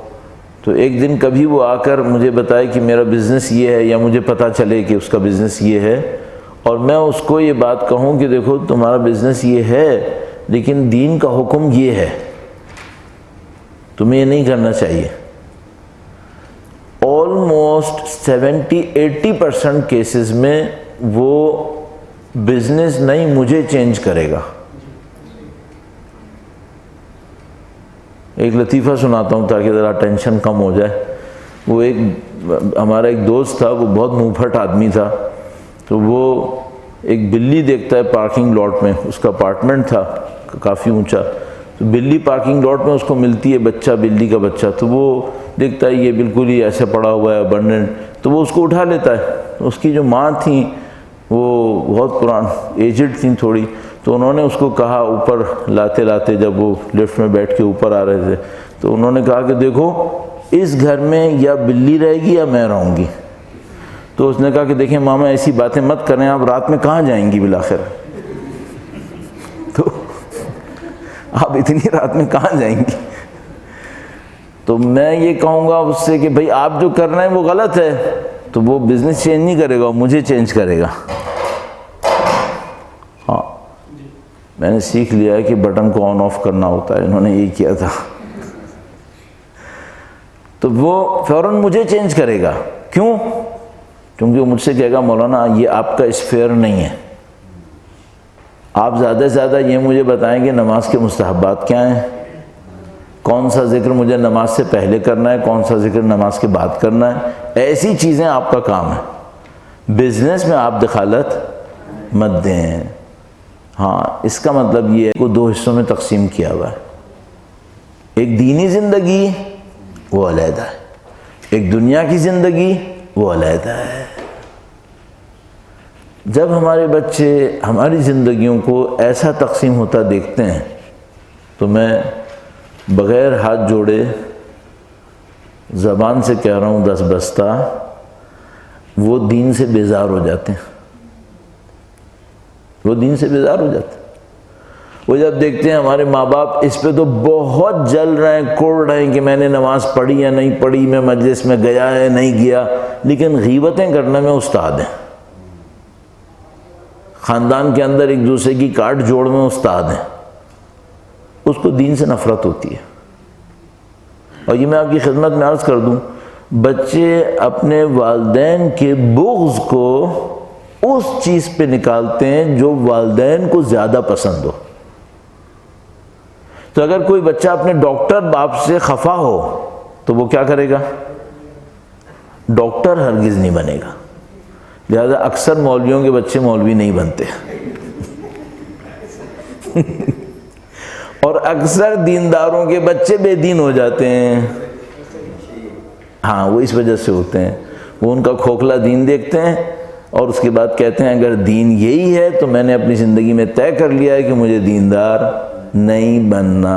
تو ایک دن کبھی وہ آ کر مجھے بتائے کہ میرا بزنس یہ ہے، یا مجھے پتہ چلے کہ اس کا بزنس یہ ہے، اور میں اس کو یہ بات کہوں کہ دیکھو تمہارا بزنس یہ ہے لیکن دین کا حکم یہ ہے، تمہیں یہ نہیں کرنا چاہیے، آلموسٹ 70-80% کیسز میں وہ بزنس نہیں مجھے چینج کرے گا۔ ایک لطیفہ سناتا ہوں تاکہ ذرا ٹینشن کم ہو جائے۔ وہ ہمارا ایک دوست تھا، وہ بہت منہ پھٹ آدمی تھا، تو وہ ایک بلی دیکھتا ہے پارکنگ لاٹ میں، اس کا اپارٹمنٹ تھا کافی اونچا، تو بلی پارکنگ لاٹ میں اس کو ملتی ہے، بچہ، بلی کا بچہ، تو وہ دیکھتا ہے یہ بالکل ہی ایسے پڑا ہوا ہے ابنڈنٹ، تو وہ اس کو اٹھا لیتا ہے۔ اس کی جو ماں تھیں وہ بہت ایجڈ تھیں تھوڑی، تو انہوں نے اس کو کہا، اوپر لاتے لاتے جب وہ لفٹ میں بیٹھ کے اوپر آ رہے تھے، تو انہوں نے کہا کہ دیکھو اس گھر میں یا بلی رہے گی یا میں رہوں گی۔ تو اس نے کہا کہ دیکھیں ماما ایسی باتیں مت کریں، آپ رات میں کہاں جائیں گی بالآخر، تو آپ اتنی رات میں کہاں جائیں گی؟ تو میں یہ کہوں گا اس سے کہ بھئی آپ جو کر رہے ہیں وہ غلط ہے، تو وہ بزنس چینج نہیں کرے گا، مجھے چینج کرے گا۔ ہاں میں نے سیکھ لیا ہے کہ بٹن کو آن آف کرنا ہوتا ہے، انہوں نے یہی کیا تھا، تو وہ فوراً مجھے چینج کرے گا۔ کیوں؟ کیونکہ وہ مجھ سے کہے گا مولانا یہ آپ کا اسفیئر نہیں ہے، آپ زیادہ سے زیادہ یہ مجھے بتائیں کہ نماز کے مستحبات کیا ہیں، کون سا ذکر مجھے نماز سے پہلے کرنا ہے، کون سا ذکر نماز کے بعد کرنا ہے، ایسی چیزیں آپ کا کام ہے، بزنس میں آپ دخالت مت دیں۔ ہاں اس کا مطلب یہ ہے کہ 2 حصوں میں تقسیم کیا ہوا ہے، ایک دینی زندگی وہ علیحدہ ہے، ایک دنیا کی زندگی وہ علیحدہ ہے۔ جب ہمارے بچے ہماری زندگیوں کو ایسا تقسیم ہوتا دیکھتے ہیں تو میں بغیر ہاتھ جوڑے زبان سے کہہ رہا ہوں 10 بستہ، وہ دین سے بیزار ہو جاتے ہیں، وہ دین سے بیزار ہو جاتے ہیں۔ وہ جب دیکھتے ہیں ہمارے ماں باپ اس پہ تو بہت جل رہے ہیں، کوڑ رہے ہیں کہ میں نے نماز پڑھی یا نہیں پڑھی، میں مجلس میں گیا ہے نہیں گیا، لیکن غیبتیں کرنے میں استاد ہیں، خاندان کے اندر ایک دوسرے کی کاٹ جوڑ میں استاد ہیں، اس کو دین سے نفرت ہوتی ہے۔ اور یہ میں آپ کی خدمت میں عرض کر دوں، بچے اپنے والدین کے بغض کو اس چیز پہ نکالتے ہیں جو والدین کو زیادہ پسند ہو۔ تو اگر کوئی بچہ اپنے ڈاکٹر باپ سے خفا ہو تو وہ کیا کرے گا؟ ڈاکٹر ہرگز نہیں بنے گا۔ لہذا اکثر مولویوں کے بچے مولوی نہیں بنتے اور اکثر دینداروں کے بچے بے دین ہو جاتے ہیں۔ ہاں وہ اس وجہ سے ہوتے ہیں، وہ ان کا کھوکھلا دین دیکھتے ہیں اور اس کے بعد کہتے ہیں اگر دین یہی ہے تو میں نے اپنی زندگی میں طے کر لیا ہے کہ مجھے دیندار نہیں بننا۔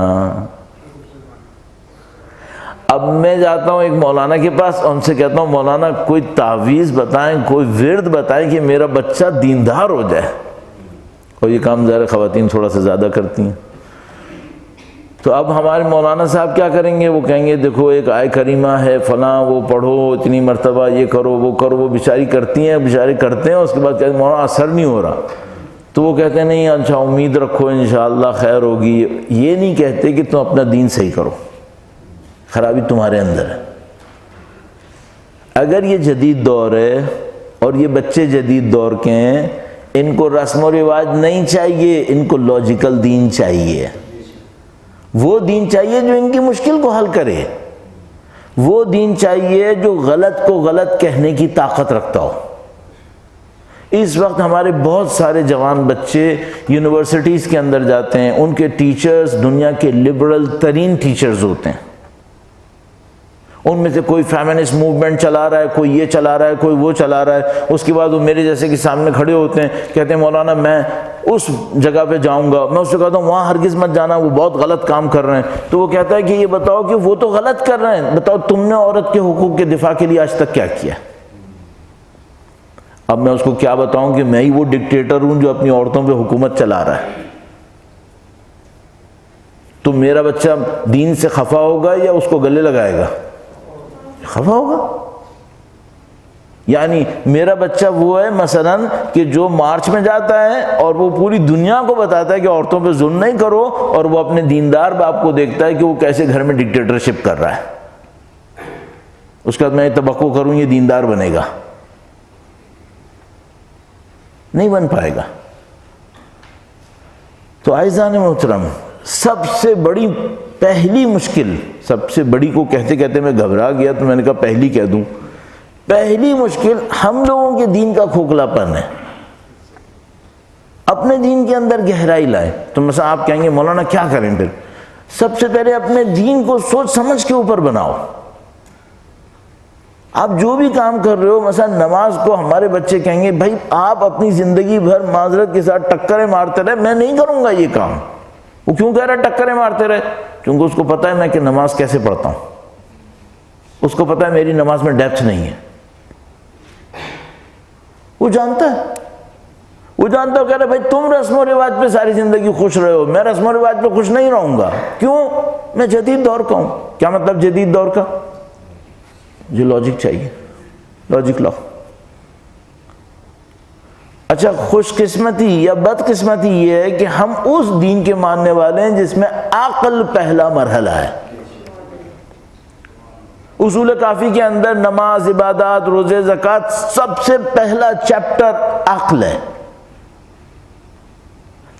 اب میں جاتا ہوں ایک مولانا کے پاس اور ان سے کہتا ہوں مولانا کوئی تعویذ بتائیں، کوئی ورد بتائیں کہ میرا بچہ دیندار ہو جائے، اور یہ کام ظاہر خواتین تھوڑا سا زیادہ کرتی ہیں۔ تو اب ہمارے مولانا صاحب کیا کریں گے؟ وہ کہیں گے دیکھو ایک آیت کریمہ ہے فلاں، وہ پڑھو اتنی مرتبہ، یہ کرو وہ کرو، وہ بیچاری کرتی ہیں، بیچارے کرتے ہیں، اس کے بعد کہتے ہیں مولانا اثر نہیں ہو رہا، تو وہ کہتے ہیں نہیں اچھا امید رکھو انشاءاللہ خیر ہوگی۔ یہ نہیں کہتے کہ تم اپنا دین صحیح کرو، خرابی تمہارے اندر ہے۔ اگر یہ جدید دور ہے اور یہ بچے جدید دور کے ہیں، ان کو رسم و رواج نہیں چاہیے، ان کو لاجیکل دین چاہیے، وہ دین چاہیے جو ان کی مشکل کو حل کرے، وہ دین چاہیے جو غلط کو غلط کہنے کی طاقت رکھتا ہو۔ اس وقت ہمارے بہت سارے جوان بچے یونیورسٹیز کے اندر جاتے ہیں، ان کے ٹیچرز دنیا کے لبرل ترین ٹیچرز ہوتے ہیں، ان میں سے کوئی فیمنسٹ موومنٹ چلا رہا ہے، کوئی یہ چلا رہا ہے، کوئی وہ چلا رہا ہے، اس کے بعد وہ میرے جیسے کہ سامنے کھڑے ہوتے ہیں، کہتے ہیں مولانا میں اس جگہ پہ جاؤں گا، میں اس سے کہتا ہوں وہاں ہرگز مت جانا، وہ بہت غلط کام کر رہے ہیں، تو وہ کہتا ہے کہ یہ بتاؤ کہ وہ تو غلط کر رہے ہیں، بتاؤ تم نے عورت کے حقوق کے دفاع کے لیے آج تک کیا کیا؟ اب میں اس کو کیا بتاؤں کہ میں ہی وہ ڈکٹیٹر ہوں جو اپنی عورتوں پہ حکومت چلا رہا ہے؟ تو میرا بچہ دین سے خفا ہوگا یا اس کو گلے لگائے گا؟ خفا ہوگا۔ یعنی میرا بچہ وہ ہے مثلاً کہ جو مارچ میں جاتا ہے اور وہ پوری دنیا کو بتاتا ہے کہ عورتوں پہ ظلم نہیں کرو، اور وہ اپنے دیندار باپ کو دیکھتا ہے کہ وہ کیسے گھر میں ڈکٹیٹرشپ کر رہا ہے، اس کے بعد میں یہ توقع کروں یہ دیندار بنے گا؟ نہیں بن پائے گا۔ تو عزیزان محترم، سب سے بڑی پہلی مشکل، سب سے بڑی کو کہتے کہتے میں گھبرا گیا تو میں نے کہا پہلی کہہ دوں، پہلی مشکل ہم لوگوں کے دین کا کھوکھلا پن ہے۔ اپنے دین کے اندر گہرائی لائیں۔ تو مثلا آپ کہیں گے مولانا کیا کریں پھر؟ سب سے پہلے اپنے دین کو سوچ سمجھ کے اوپر بناؤ۔ آپ جو بھی کام کر رہے ہو، مثلا نماز کو ہمارے بچے کہیں گے بھائی آپ اپنی زندگی بھر معذرت کے ساتھ ٹکریں مارتے رہے، میں نہیں کروں گا یہ کام۔ وہ کیوں کہہ رہا ہے ٹکریں مارتے رہے؟ کیونکہ اس کو پتا ہے میں کہ نماز کیسے پڑھتا ہوں، اس کو پتا ہے میری نماز میں ڈیپتھ نہیں ہے، وہ جانتا ہے، وہ جانتا ہے، کہہ رہا ہے بھائی تم رسم و رواج پہ ساری زندگی خوش رہے ہو، میں رسم و رواج پہ خوش نہیں رہوں گا۔ کیوں؟ میں جدید دور کا ہوں۔ کیا مطلب جدید دور کا؟ جو لاجک چاہیے، لاجک لاؤ۔ اچھا، خوش قسمتی یا بد قسمتی یہ ہے کہ ہم اس دین کے ماننے والے ہیں جس میں عقل پہلا مرحلہ ہے۔ اصول کافی کے اندر نماز، عبادات، روزے، زکوٰۃ، سب سے پہلا چیپٹر عقل ہے۔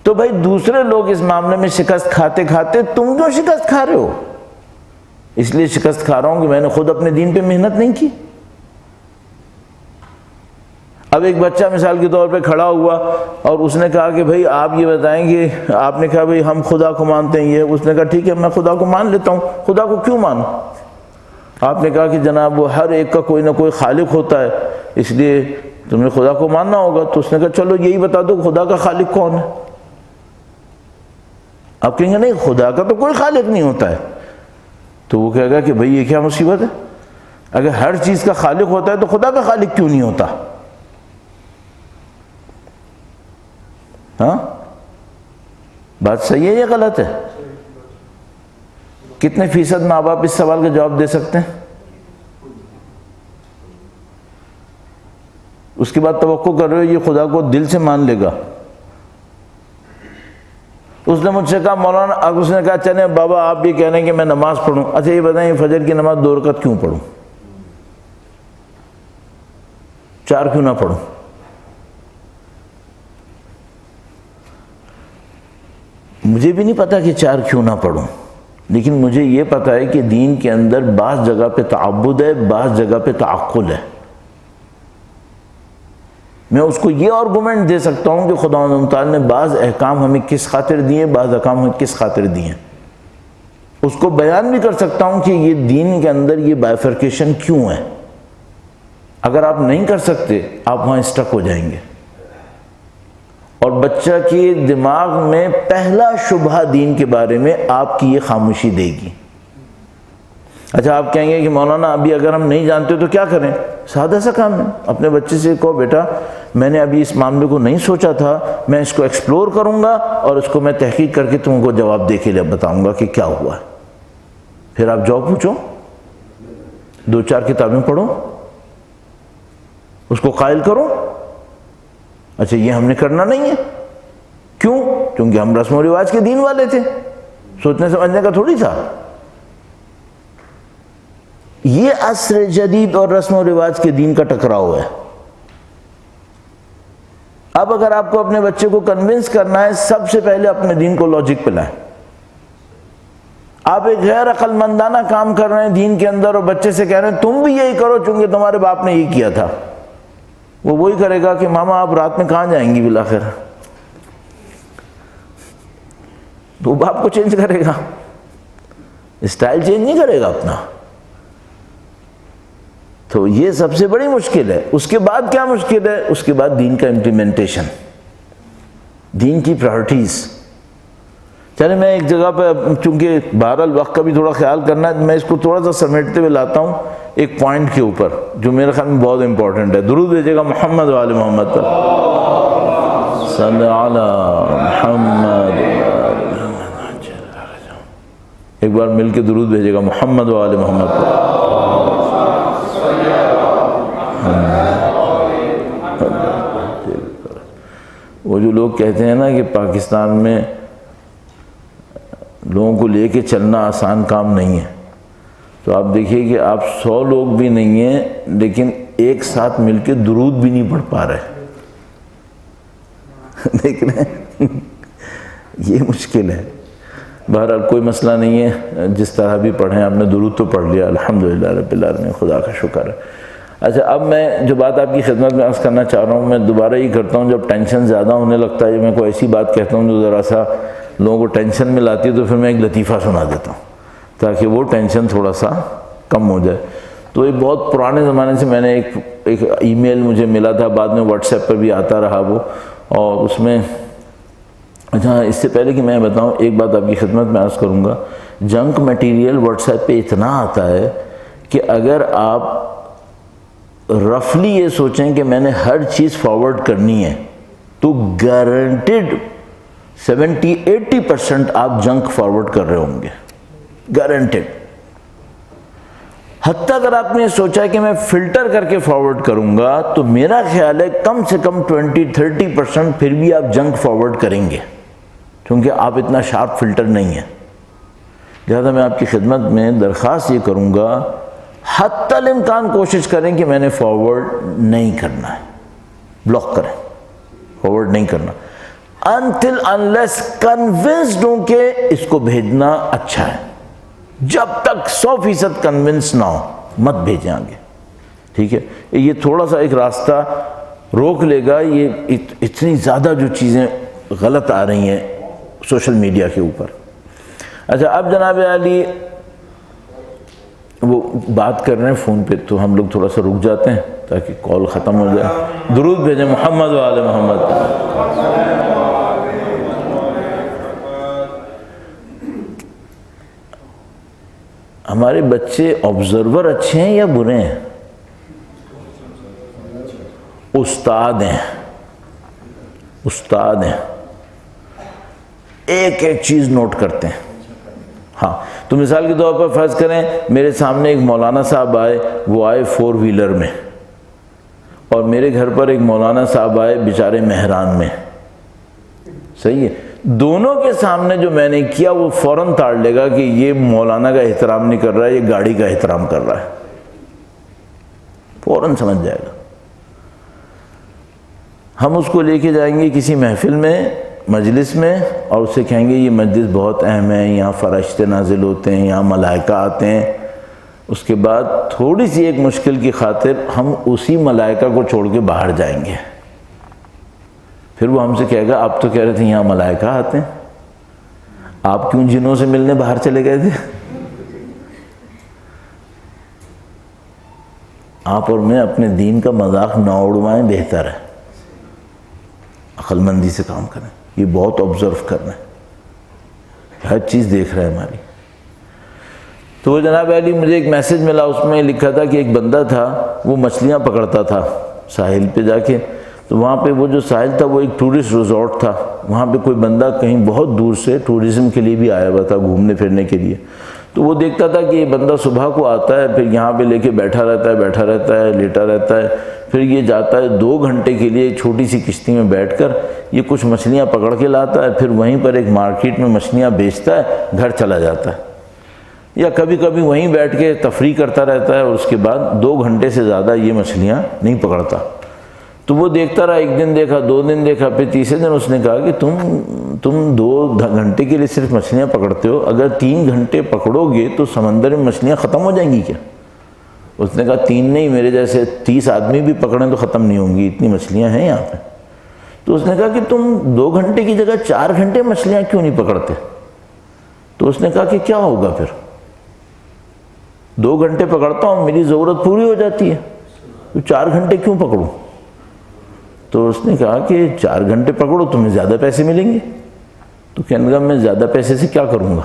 تو بھائی دوسرے لوگ اس معاملے میں شکست کھاتے کھاتے تم کیوں شکست کھا رہے ہو؟ اس لیے شکست کھا رہا ہوں کہ میں نے خود اپنے دین پہ محنت نہیں کی۔ اب ایک بچہ مثال کے طور پہ کھڑا ہوا اور اس نے کہا کہ بھائی آپ یہ بتائیں کہ آپ نے کہا بھائی ہم خدا کو مانتے ہیں، یہ اس نے کہا ٹھیک ہے میں خدا کو مان لیتا ہوں۔ خدا کو کیوں مانوں؟ آپ نے کہا کہ جناب وہ ہر ایک کا کوئی نہ کوئی خالق ہوتا ہے، اس لیے تمہیں خدا کو ماننا ہوگا۔ تو اس نے کہا چلو یہی بتا دو خدا کا خالق کون ہے؟ آپ کہیں گے نہیں خدا کا تو کوئی خالق نہیں ہوتا ہے۔ تو وہ کہے گا کہ بھئی یہ کیا مصیبت ہے؟ اگر ہر چیز کا خالق ہوتا ہے تو خدا کا خالق کیوں نہیں ہوتا؟ ہاں بات صحیح ہے یا غلط ہے؟ کتنے فیصد ماں باپ اس سوال کا جواب دے سکتے ہیں؟ اس کے بعد توقع کر رہے ہو یہ خدا کو دل سے مان لے گا؟ اس نے مجھ سے کہا مولانا، اب اس نے کہا چلیں بابا آپ بھی کہہ رہے ہیں کہ میں نماز پڑھوں، اچھا یہ بتائیں فجر کی نماز 2 رکعت کیوں پڑھوں؟ 4 کیوں نہ پڑھوں؟ مجھے بھی نہیں پتا کہ 4 کیوں نہ پڑھوں، لیکن مجھے یہ پتا ہے کہ دین کے اندر بعض جگہ پہ تعبد ہے، بعض جگہ پہ تعقل ہے۔ میں اس کو یہ آرگومنٹ دے سکتا ہوں کہ خداوند تعالیٰ نے بعض احکام ہمیں کس خاطر دیے، بعض احکام ہمیں کس خاطر دیے، اس کو بیان بھی کر سکتا ہوں کہ یہ دین کے اندر یہ بائفرکیشن کیوں ہے۔ اگر آپ نہیں کر سکتے آپ وہاں اسٹک ہو جائیں گے، اور بچہ کے دماغ میں پہلا شبہ دین کے بارے میں آپ کی یہ خاموشی دے گی۔ اچھا آپ کہیں گے کہ مولانا ابھی اگر ہم نہیں جانتے تو کیا کریں؟ سادہ سا کام ہے، اپنے بچے سے کہو بیٹا میں نے ابھی اس معاملے کو نہیں سوچا تھا، میں اس کو ایکسپلور کروں گا اور اس کو میں تحقیق کر کے تم کو جواب دے کے بتاؤں گا کہ کیا ہوا ہے۔ پھر آپ جاؤ پوچھو، 2-4 کتابیں پڑھو، اس کو قائل کرو۔ اچھا یہ ہم نے کرنا نہیں ہے، کیوں؟ کیونکہ ہم رسم و رواج کے دین والے تھے، سوچنے سمجھنے کا تھوڑی تھا۔ یہ عصر جدید اور رسم و رواج کے دین کا ٹکراؤ ہے۔ اب اگر آپ کو اپنے بچے کو کنونس کرنا ہے، سب سے پہلے اپنے دین کو لاجک پہ لائیں۔ آپ ایک غیر عقل مندانہ کام کر رہے ہیں دین کے اندر اور بچے سے کہہ رہے ہیں تم بھی یہی کرو چونکہ تمہارے باپ نے یہ کیا تھا۔ وہ وہی کرے گا کہ ماما آپ رات میں کہاں جائیں گی بالآخر، تو وہ باپ کو چینج کرے گا، اسٹائل چینج نہیں کرے گا اپنا. تو یہ سب سے بڑی مشکل ہے. اس کے بعد کیا مشکل ہے؟ اس کے بعد دین کا امپلیمنٹیشن، دین کی پرائرٹیز. چلے میں ایک جگہ پہ، چونکہ بہرحال وقت کا بھی تھوڑا خیال کرنا ہے، میں اس کو تھوڑا سا سمیٹتے ہوئے لاتا ہوں ایک پوائنٹ کے اوپر جو میرے خیال میں بہت امپورٹنٹ ہے. درود بھیجے گا محمد و آل محمد پر، صلی علی محمد. ایک بار مل کے درود بھیجے گا محمد و آل محمد پر. وہ جو لوگ کہتے ہیں نا کہ پاکستان میں لوگوں کو لے کے چلنا آسان کام نہیں ہے، تو آپ دیکھیے کہ آپ 100 لوگ بھی نہیں ہیں لیکن ایک ساتھ مل کے درود بھی نہیں پڑھ پا رہے. دیکھ رہے ہیں یہ مشکل ہے. بہرحال کوئی مسئلہ نہیں ہے، جس طرح بھی پڑھیں. آپ نے درود تو پڑھ لیا، الحمدللہ رب العالمین، خدا کا شکر ہے. اچھا، اب میں جو بات آپ کی خدمت میں عرض کرنا چاہ رہا ہوں، میں دوبارہ یہ کرتا ہوں، جب ٹینشن زیادہ ہونے لگتا ہے، میں کوئی ایسی بات کہتا ہوں جو ذرا سا لوگوں کو ٹینشن میں لاتی ہے، تو پھر میں ایک لطیفہ سنا دیتا ہوں تاکہ وہ ٹینشن تھوڑا سا کم ہو جائے. تو یہ بہت پرانے زمانے سے میں نے ایک ای میل مجھے ملا تھا، بعد میں واٹس ایپ پر بھی آتا رہا وہ، اور اس میں، اچھا اس سے پہلے کہ میں بتاؤں ایک بات آپ کی خدمت میں عرض کروں گا. جنک میٹیریل واٹس ایپ پہ اتنا آتا ہے کہ اگر آپ رفلی یہ سوچیں کہ میں نے ہر چیز فارورڈ کرنی ہے تو گارنٹیڈ 70-80% آپ جنک فارورڈ کر رہے ہوں گے، گارنٹیڈ. حتیٰ اگر آپ نے سوچا کہ میں فلٹر کر کے فارورڈ کروں گا تو میرا خیال ہے کم سے کم 20-30% پھر بھی آپ جنک فارورڈ کریں گے، کیونکہ آپ اتنا شارپ فلٹر نہیں ہیں. لہذا میں آپ کی خدمت میں درخواست یہ کروں گا، حتی الامکان کوشش کریں کہ میں نے فارورڈ نہیں کرنا ہے، بلاک کریں، فارورڈ نہیں کرنا until unless convinced ہوں کہ اس کو بھیجنا اچھا ہے. جب تک 100% کنونس نہ ہو مت بھیجیں آگے، ٹھیک ہے. یہ تھوڑا سا ایک راستہ روک لے گا. یہ اتنی زیادہ جو چیزیں غلط آ رہی ہیں سوشل میڈیا کے اوپر. اچھا، اب جناب علی وہ بات کر رہے ہیں فون پہ، تو ہم لوگ تھوڑا سا رک جاتے ہیں تاکہ کال ختم ہو جائے. درود بھیجیں محمد و آل محمد. ہمارے بچے آبزرور اچھے ہیں یا برے ہیں؟ استاد ہیں، استاد ہیں، ایک ایک چیز نوٹ کرتے ہیں. ہاں، تو مثال کے طور پر فرض کریں میرے سامنے ایک مولانا صاحب آئے، وہ آئے 4 ویلر میں، اور میرے گھر پر ایک مولانا صاحب آئے بیچارے مہران میں. صحیح ہے، دونوں کے سامنے جو میں نے کیا وہ فوراً تاڑ لے گا کہ یہ مولانا کا احترام نہیں کر رہا ہے، یہ گاڑی کا احترام کر رہا ہے، فوراً سمجھ جائے گا. ہم اس کو لے کے جائیں گے کسی محفل میں، مجلس میں، اور اسے کہیں گے یہ مجلس بہت اہم ہے، یہاں فرشتے نازل ہوتے ہیں، یہاں ملائکہ آتے ہیں. اس کے بعد تھوڑی سی ایک مشکل کی خاطر ہم اسی ملائکہ کو چھوڑ کے باہر جائیں گے. پھر وہ ہم سے کہے گا آپ تو کہہ رہے تھے یہاں ملائکہ آتے ہیں، آپ کیوں جنوں سے ملنے باہر چلے گئے تھے؟ آپ اور میں اپنے دین کا مذاق نہ اڑوائیں، بہتر ہے. عقل مندی سے کام کریں. یہ بہت آبزرو کرنا ہے، ہر چیز دیکھ رہا ہے ہماری. تو جناب علی مجھے ایک میسج ملا، اس میں لکھا تھا کہ ایک بندہ تھا وہ مچھلیاں پکڑتا تھا ساحل پہ جا کے. تو وہاں پہ وہ جو ساحل تھا وہ ایک ٹورسٹ ریزورٹ تھا. وہاں پہ کوئی بندہ کہیں بہت دور سے ٹورزم کے لیے بھی آیا ہوا تھا، گھومنے پھرنے کے لیے. تو وہ دیکھتا تھا کہ یہ بندہ صبح کو آتا ہے، پھر یہاں پہ لے کے بیٹھا رہتا ہے، لیٹا رہتا ہے. پھر یہ جاتا ہے 2 گھنٹے کے لیے ایک چھوٹی سی کشتی میں بیٹھ کر یہ کچھ مچھلیاں پکڑ کے لاتا ہے، پھر وہیں پر ایک مارکیٹ میں مچھلیاں بیچتا ہے، گھر چلا جاتا ہے. یا کبھی کبھی وہیں بیٹھ کے تفریح کرتا رہتا ہے، اور اس کے بعد 2 گھنٹے سے زیادہ یہ مچھلیاں نہیں پکڑتا. تو وہ دیکھتا رہا، 1 دن دیکھا، 2 دن دیکھا، پھر تیسرے دن اس نے کہا کہ تم 2 گھنٹے کے لیے صرف مچھلیاں پکڑتے ہو، اگر 3 گھنٹے پکڑو گے تو سمندر میں مچھلیاں ختم ہو جائیں گی کیا؟ اس نے کہا 3 نہیں، میرے جیسے 30 آدمی بھی پکڑیں تو ختم نہیں ہوں گی، اتنی مچھلیاں ہیں یہاں پہ۔ تو اس نے کہا کہ تم 2 گھنٹے کی جگہ 4 گھنٹے مچھلیاں کیوں نہیں پکڑتے؟ تو اس نے کہا کہ کیا ہوگا پھر، 2 گھنٹے پکڑتا ہوں، میری ضرورت پوری ہو جاتی ہے، تو 4 گھنٹے کیوں پکڑوں؟ تو اس نے کہا کہ 4 گھنٹے پکڑو تمہیں زیادہ پیسے ملیں گے۔ تو کہنے لگا میں زیادہ پیسے سے کیا کروں گا؟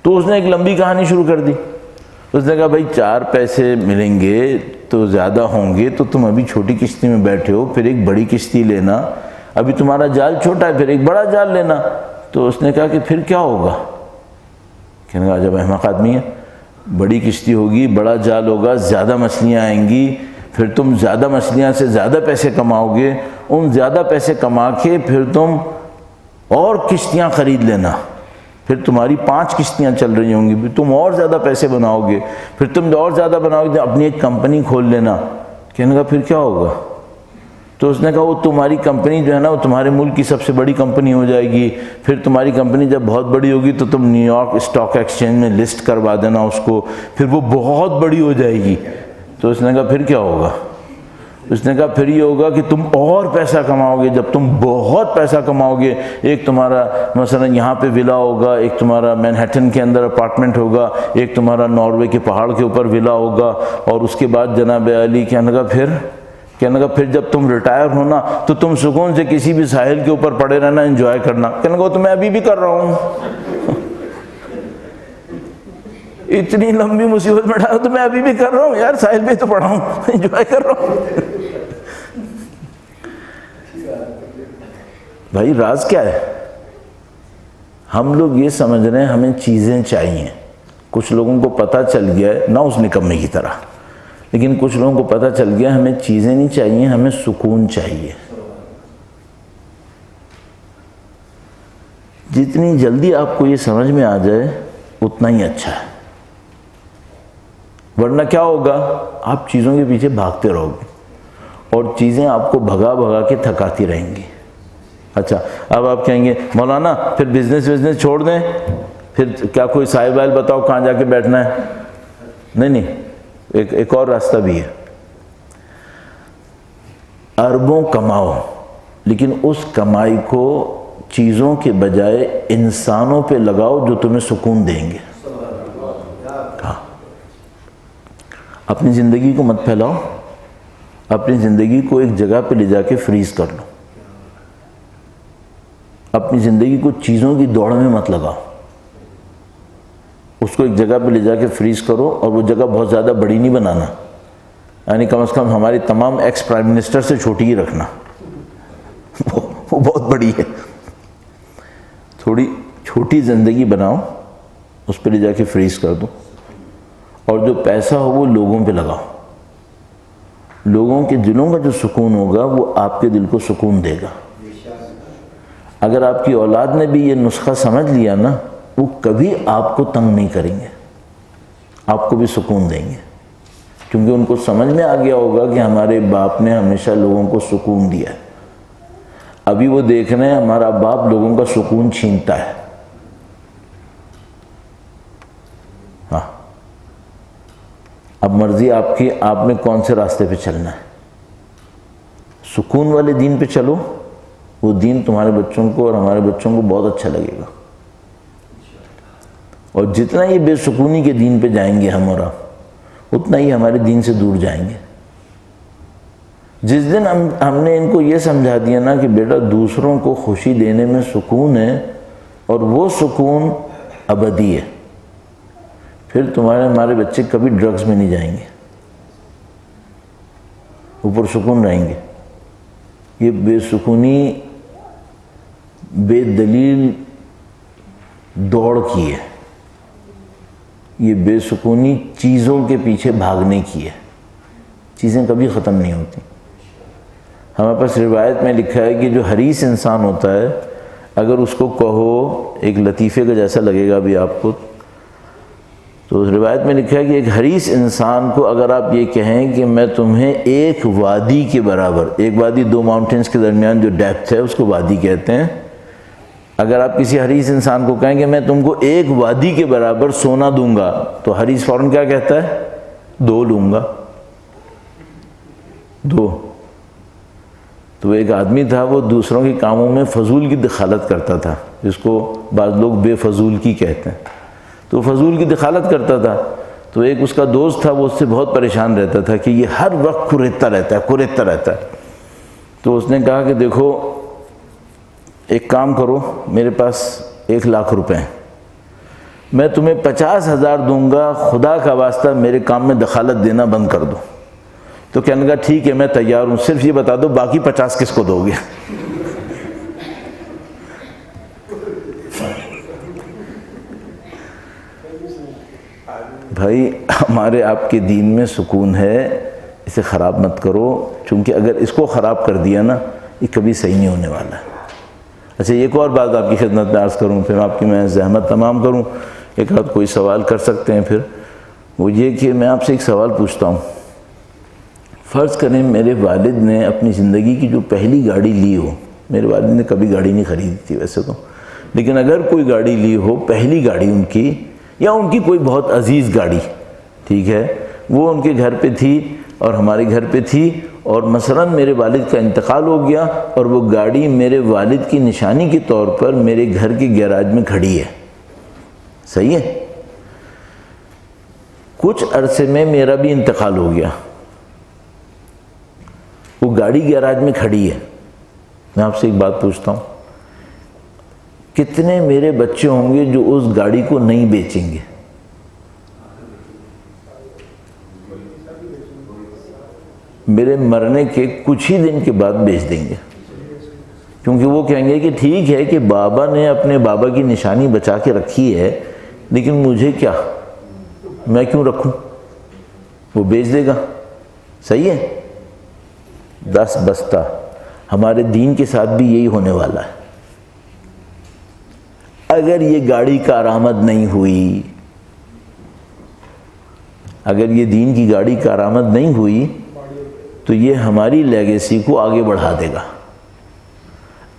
تو اس نے ایک لمبی کہانی شروع کر دی۔ اس نے کہا بھائی 4 پیسے ملیں گے تو زیادہ ہوں گے، تو تم ابھی چھوٹی کشتی میں بیٹھے ہو، پھر ایک بڑی کشتی لینا، ابھی تمہارا جال چھوٹا ہے پھر ایک بڑا جال لینا۔ تو اس نے کہا کہ پھر کیا ہوگا؟ کہنے لگا جب احمق آدمی ہے، بڑی کشتی ہوگی، بڑا جال ہوگا، زیادہ مچھلیاں آئیں گی، پھر تم زیادہ مچھلیاں سے زیادہ پیسے کماؤ گے، ان زیادہ پیسے کما کے پھر تم اور کشتیاں خرید لینا، پھر تمہاری 5 کشتیاں چل رہی ہوں گی، پھر تم اور زیادہ پیسے بناؤ گے، پھر تم اور زیادہ بناؤ گے، اپنی ایک کمپنی کھول لینا۔ کہنے لگا پھر کیا ہوگا؟ تو اس نے کہا وہ تمہاری کمپنی جو ہے نا وہ تمہارے ملک کی سب سے بڑی کمپنی ہو جائے گی، پھر تمہاری کمپنی جب بہت بڑی ہوگی تو تم نیو یارک اسٹاک ایکسچینج میں لسٹ کروا دینا اس کو، پھر وہ بہت بڑی ہو جائے گی۔ تو اس نے کہا پھر کیا ہوگا؟ اس نے کہا پھر یہ ہوگا کہ تم اور پیسہ کماؤ گے، جب تم بہت پیسہ کماؤ گے، ایک تمہارا مثلا یہاں پہ ولا ہوگا، ایک تمہارا مینہٹن کے اندر اپارٹمنٹ ہوگا، ایک تمہارا ناروے کے پہاڑ کے اوپر ولا ہوگا، اور اس کے بعد جناب علی کہنے لگا پھر جب تم ریٹائر ہونا تو تم سکون سے کسی بھی ساحل کے اوپر پڑے رہنا، انجوائے کرنا۔ کہنے لگا تو میں ابھی بھی کر رہا ہوں، اتنی لمبی مصیبت میں ڈالا تو میں ابھی بھی کر رہا ہوں یار، ساحل پہ تو پڑا ہوں، انجوائے کر رہا ہوں۔ بھائی راز کیا ہے؟ ہم لوگ یہ سمجھ رہے ہیں ہمیں چیزیں چاہیے، کچھ لوگوں کو پتہ چل گیا ہے، نہ اس نکمے کی طرح، لیکن کچھ لوگوں کو پتہ چل گیا ہمیں چیزیں نہیں چاہیے، ہمیں سکون چاہیے۔ جتنی جلدی آپ کو یہ سمجھ میں آ جائے اتنا ہی اچھا ہے، ورنہ کیا ہوگا؟ آپ چیزوں کے پیچھے بھاگتے رہو گے اور چیزیں آپ کو بھگا بھگا کے تھکاتی رہیں گی۔ اچھا اب آپ کہیں گے مولانا پھر بزنس چھوڑ دیں، پھر کیا کوئی صاحب وائل بتاؤ کہاں جا کے بیٹھنا ہے؟ نہیں، ایک اور راستہ بھی ہے، اربوں کماؤ لیکن اس کمائی کو چیزوں کے بجائے انسانوں پہ لگاؤ جو تمہیں سکون دیں گے۔ ہاں، اپنی زندگی کو مت پھیلاؤ، اپنی زندگی کو ایک جگہ پہ لے جا کے فریز کر لو، اپنی زندگی کو چیزوں کی دوڑ میں مت لگاؤ، اس کو ایک جگہ پہ لے جا کے فریز کرو، اور وہ جگہ بہت زیادہ بڑی نہیں بنانا، یعنی کم از کم ہماری تمام ایکس پرائم منسٹر سے چھوٹی ہی رکھنا، وہ بہت بڑی ہے، تھوڑی چھوٹی زندگی بناؤ، اس پہ لے جا کے فریز کر دو، اور جو پیسہ ہو وہ لوگوں پہ لگاؤ، لوگوں کے دلوں کا جو سکون ہوگا وہ آپ کے دل کو سکون دے گا۔ اگر آپ کی اولاد نے بھی یہ نسخہ سمجھ لیا نا، وہ کبھی آپ کو تنگ نہیں کریں گے، آپ کو بھی سکون دیں گے، کیونکہ ان کو سمجھ میں آ گیا ہوگا کہ ہمارے باپ نے ہمیشہ لوگوں کو سکون دیا ہے، ابھی وہ دیکھ رہے ہیں ہمارا باپ لوگوں کا سکون چھینتا ہے۔ ہاں، اب مرضی آپ کی، آپ نے کون سے راستے پہ چلنا ہے، سکون والے دین پہ چلو، وہ دین تمہارے بچوں کو اور ہمارے بچوں کو بہت اچھا لگے گا، اور جتنا یہ بے سکونی کے دین پہ جائیں گے ہم اور آپ، اتنا ہی ہمارے دین سے دور جائیں گے۔ جس دن ہم نے ان کو یہ سمجھا دیا نا کہ بیٹا دوسروں کو خوشی دینے میں سکون ہے، اور وہ سکون ابدی ہے، پھر ہمارے بچے کبھی ڈرگز میں نہیں جائیں گے، اوپر سکون رہیں گے۔ یہ بے سکونی بے دلیل دوڑ کی ہے، یہ بے سکونی چیزوں کے پیچھے بھاگنے کی ہے، چیزیں کبھی ختم نہیں ہوتی۔ ہمارے پاس روایت میں لکھا ہے کہ جو حریص انسان ہوتا ہے، اگر اس کو کہو، ایک لطیفے کا جیسا لگے گا بھی آپ کو، تو روایت میں لکھا ہے کہ ایک حریص انسان کو اگر آپ یہ کہیں کہ میں تمہیں ایک وادی کے برابر، ایک وادی 2 ماؤنٹینز کے درمیان جو ڈیپتھ ہے اس کو وادی کہتے ہیں، اگر آپ کسی حریص انسان کو کہیں کہ میں تم کو ایک وادی کے برابر سونا دوں گا، تو حریص فوراً کیا کہتا ہے؟ 2 لوں گا، 2۔ تو ایک آدمی تھا، وہ دوسروں کے کاموں میں فضول کی دخالت کرتا تھا، جس کو بعض لوگ بے فضول کی کہتے ہیں، تو فضول کی دخالت کرتا تھا۔ تو ایک اس کا دوست تھا، وہ اس سے بہت پریشان رہتا تھا کہ یہ ہر وقت کریدتا رہتا ہے۔ تو اس نے کہا کہ دیکھو ایک کام کرو، میرے پاس 1 لاکھ روپے ہیں، میں تمہیں 50,000 دوں گا، خدا کا واسطہ میرے کام میں دخالت دینا بند کر دو۔ تو کہنے لگا ٹھیک ہے میں تیار ہوں، صرف یہ بتا دو باقی 50 کس کو دو گے؟ بھائی ہمارے آپ کے دین میں سکون ہے، اسے خراب مت کرو، چونکہ اگر اس کو خراب کر دیا نا یہ کبھی صحیح نہیں ہونے والا ہے۔ اچھا ایک اور بات آپ کی خدمت میں عرض کروں، پھر آپ کی میں زحمت تمام کروں، ایک آدھ کوئی سوال کر سکتے ہیں پھر، وہ یہ کہ میں آپ سے ایک سوال پوچھتا ہوں۔ فرض کریں میرے والد نے اپنی زندگی کی جو پہلی گاڑی لی ہو، میرے والد نے کبھی گاڑی نہیں خریدی تھی ویسے تو، لیکن اگر کوئی گاڑی لی ہو، پہلی گاڑی ان کی، یا ان کی کوئی بہت عزیز گاڑی، ٹھیک ہے، وہ ان کے گھر پہ تھی اور ہمارے گھر پہ تھی، اور مثلاً میرے والد کا انتقال ہو گیا اور وہ گاڑی میرے والد کی نشانی کے طور پر میرے گھر کے گیراج میں کھڑی ہے، صحیح ہے؟ کچھ عرصے میں میرا بھی انتقال ہو گیا، وہ گاڑی گیراج میں کھڑی ہے، میں آپ سے ایک بات پوچھتا ہوں، کتنے میرے بچے ہوں گے جو اس گاڑی کو نہیں بیچیں گے؟ میرے مرنے کے کچھ ہی دن کے بعد بیچ دیں گے، کیونکہ وہ کہیں گے کہ ٹھیک ہے کہ بابا نے اپنے بابا کی نشانی بچا کے رکھی ہے، لیکن مجھے کیا، میں کیوں رکھوں؟ وہ بیچ دے گا، صحیح ہے؟ 10 بستہ ہمارے دین کے ساتھ بھی یہی ہونے والا ہے۔ اگر یہ گاڑی کارآمد نہیں ہوئی، اگر یہ دین کی گاڑی کارآمد نہیں ہوئی تو یہ ہماری لیگیسی کو آگے بڑھا دے گا۔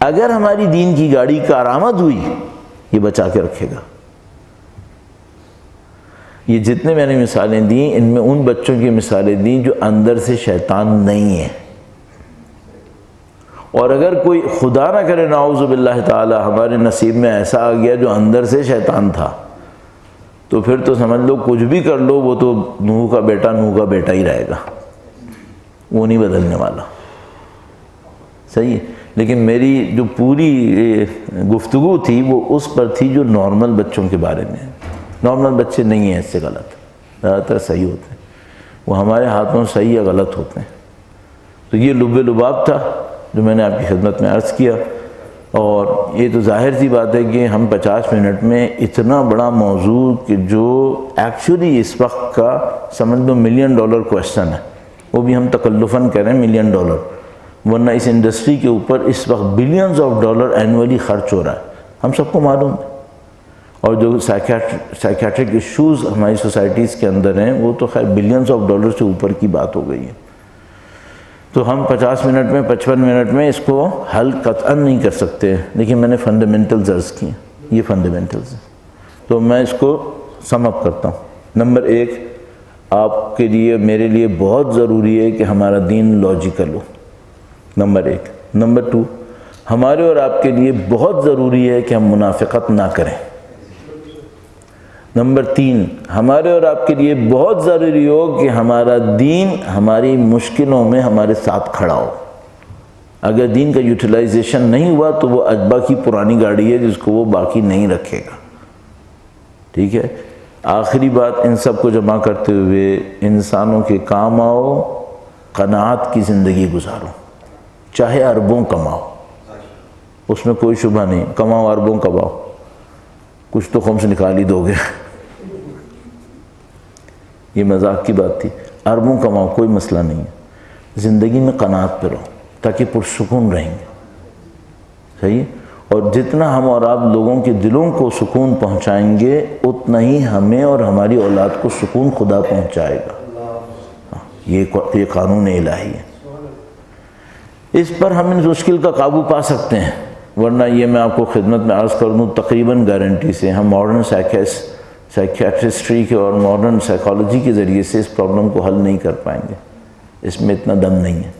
اگر ہماری دین کی گاڑی کارآمد ہوئی یہ بچا کے رکھے گا۔ یہ جتنے میں نے مثالیں دیں ان میں ان بچوں کی مثالیں دیں جو اندر سے شیطان نہیں ہے، اور اگر کوئی خدا نہ کرے نعوذ باللہ تعالی ہمارے نصیب میں ایسا آ گیا جو اندر سے شیطان تھا، تو پھر تو سمجھ لو کچھ بھی کر لو وہ تو نوح کا بیٹا ہی رہے گا، وہ نہیں بدلنے والا، صحیح ہے؟ لیکن میری جو پوری گفتگو تھی وہ اس پر تھی جو نارمل بچوں کے بارے میں۔ نارمل بچے نہیں ہیں اس سے غلط، زیادہ تر صحیح ہوتے ہیں، وہ ہمارے ہاتھوں صحیح یا غلط ہوتے ہیں۔ تو یہ لب لباب تھا جو میں نے آپ کی خدمت میں عرض کیا، اور یہ تو ظاہر سی بات ہے کہ ہم 50 منٹ میں اتنا بڑا موضوع کہ جو ایکچولی اس وقت کا سمجھ لو $1 ملین کویسچن ہے، وہ بھی ہم تکلفاً کہہ رہے ہیں $1 ملین، ورنہ اس انڈسٹری کے اوپر اس وقت بلینز آف ڈالر اینولی خرچ ہو رہا ہے، ہم سب کو معلوم ہے۔ اور جو سائیکیٹرک ایشوز ہماری سوسائٹیز کے اندر ہیں وہ تو خیر بلینز آف ڈالر سے اوپر کی بات ہو گئی ہے۔ تو ہم 50 منٹ میں 55 منٹ میں اس کو حل قطعاً نہیں کر سکتے، لیکن میں نے فنڈامنٹلز عرض کی ہیں، یہ فنڈامنٹلز ہیں۔ تو میں اس کو سم اپ کرتا ہوں۔ نمبر 1، آپ کے لیے میرے لیے بہت ضروری ہے کہ ہمارا دین لاجیکل ہو، نمبر 1۔ نمبر 2، ہمارے اور آپ کے لیے بہت ضروری ہے کہ ہم منافقت نہ کریں۔ نمبر 3، ہمارے اور آپ کے لیے بہت ضروری ہو کہ ہمارا دین ہماری مشکلوں میں ہمارے ساتھ کھڑا ہو۔ اگر دین کا یوٹیلائزیشن نہیں ہوا تو وہ اجبا کی پرانی گاڑی ہے جس کو وہ باقی نہیں رکھے گا، ٹھیک ہے؟ آخری بات، ان سب کو جمع کرتے ہوئے انسانوں کے کام آؤ، قناعت کی زندگی گزارو، چاہے اربوں کماؤ، اس میں کوئی شبہ نہیں، کماؤ اربوں کماؤ، کچھ تو خمس نکال ہی دو گے، یہ مذاق کی بات تھی، اربوں کماؤ کوئی مسئلہ نہیں ہے، زندگی میں قناعت پہ رہو تاکہ پرسکون رہیں گے، صحیح ہے؟ اور جتنا ہم اور آپ لوگوں کے دلوں کو سکون پہنچائیں گے اتنا ہی ہمیں اور ہماری اولاد کو سکون خدا پہنچائے گا، یہ قانون الہی ہے۔ اس پر ہم اس مشکل کا قابو پا سکتے ہیں، ورنہ یہ میں آپ کو خدمت میں عرض کر دوں تقریباً گارنٹی سے ہم ماڈرن سائیکیٹرسٹری کے اور ماڈرن سائیکالوجی کے ذریعے سے اس پرابلم کو حل نہیں کر پائیں گے، اس میں اتنا دم نہیں ہے۔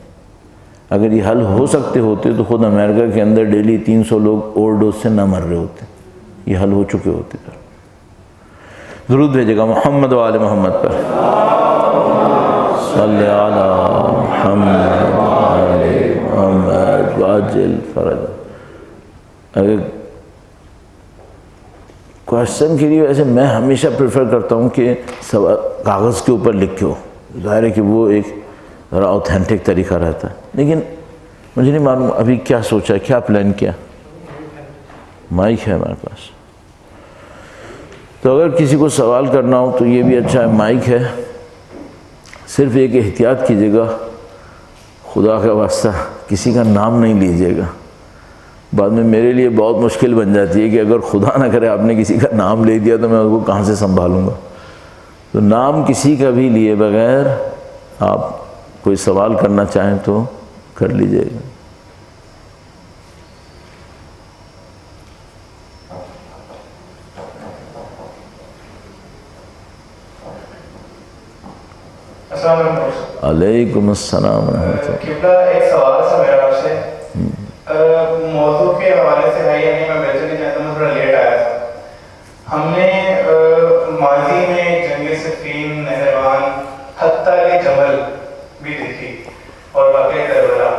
اگر یہ حل ہو سکتے ہوتے تو خود امریکہ کے اندر ڈیلی 300 لوگ اوور ڈوز سے نہ مر رہے ہوتے، یہ حل ہو چکے ہوتے۔ درود بھیجے گا محمد و آل محمد پر، صلی علی محمد و آل محمد وعجل فرج۔ اگر کوشچن کے لیے ویسے میں ہمیشہ پریفر کرتا ہوں کہ کاغذ کے اوپر لکھ کے ہو، ظاہر ہے کہ وہ ایک ذرا اوتھینٹک طریقہ رہتا ہے، لیکن مجھے نہیں معلوم ابھی کیا سوچا ہے، کیا پلان کیا۔ مائک ہے ہمارے پاس، تو اگر کسی کو سوال کرنا ہو تو یہ بھی اچھا ہے، مائک ہے۔ صرف ایک احتیاط کیجیے گا، خدا کا واسطہ کسی کا نام نہیں لیجیے گا، بعد میں میرے لیے بہت مشکل بن جاتی ہے کہ اگر خدا نہ کرے آپ نے کسی کا نام لے دیا تو میں اس کو کہاں سے سنبھالوں گا۔ تو نام کسی کا بھی لیے بغیر آپ کوئی سوال کرنا چاہیں تو کر لیجیے گا۔ السلام علیکم۔ علیکم السلام ورحمۃ اللہ۔ قبلہ ایک سوال تھا میرا آپ سے، موضوع کے حوالے سے ہے یا نہیں میں بہتر نہیں جانتا، میں تھوڑا لیٹ آیا تھا۔ ہم نے ماضی میں جنگ صفین، نہروان، حتیٰ کہ جمل بھی دیکھی اور واقعہ کربلا۔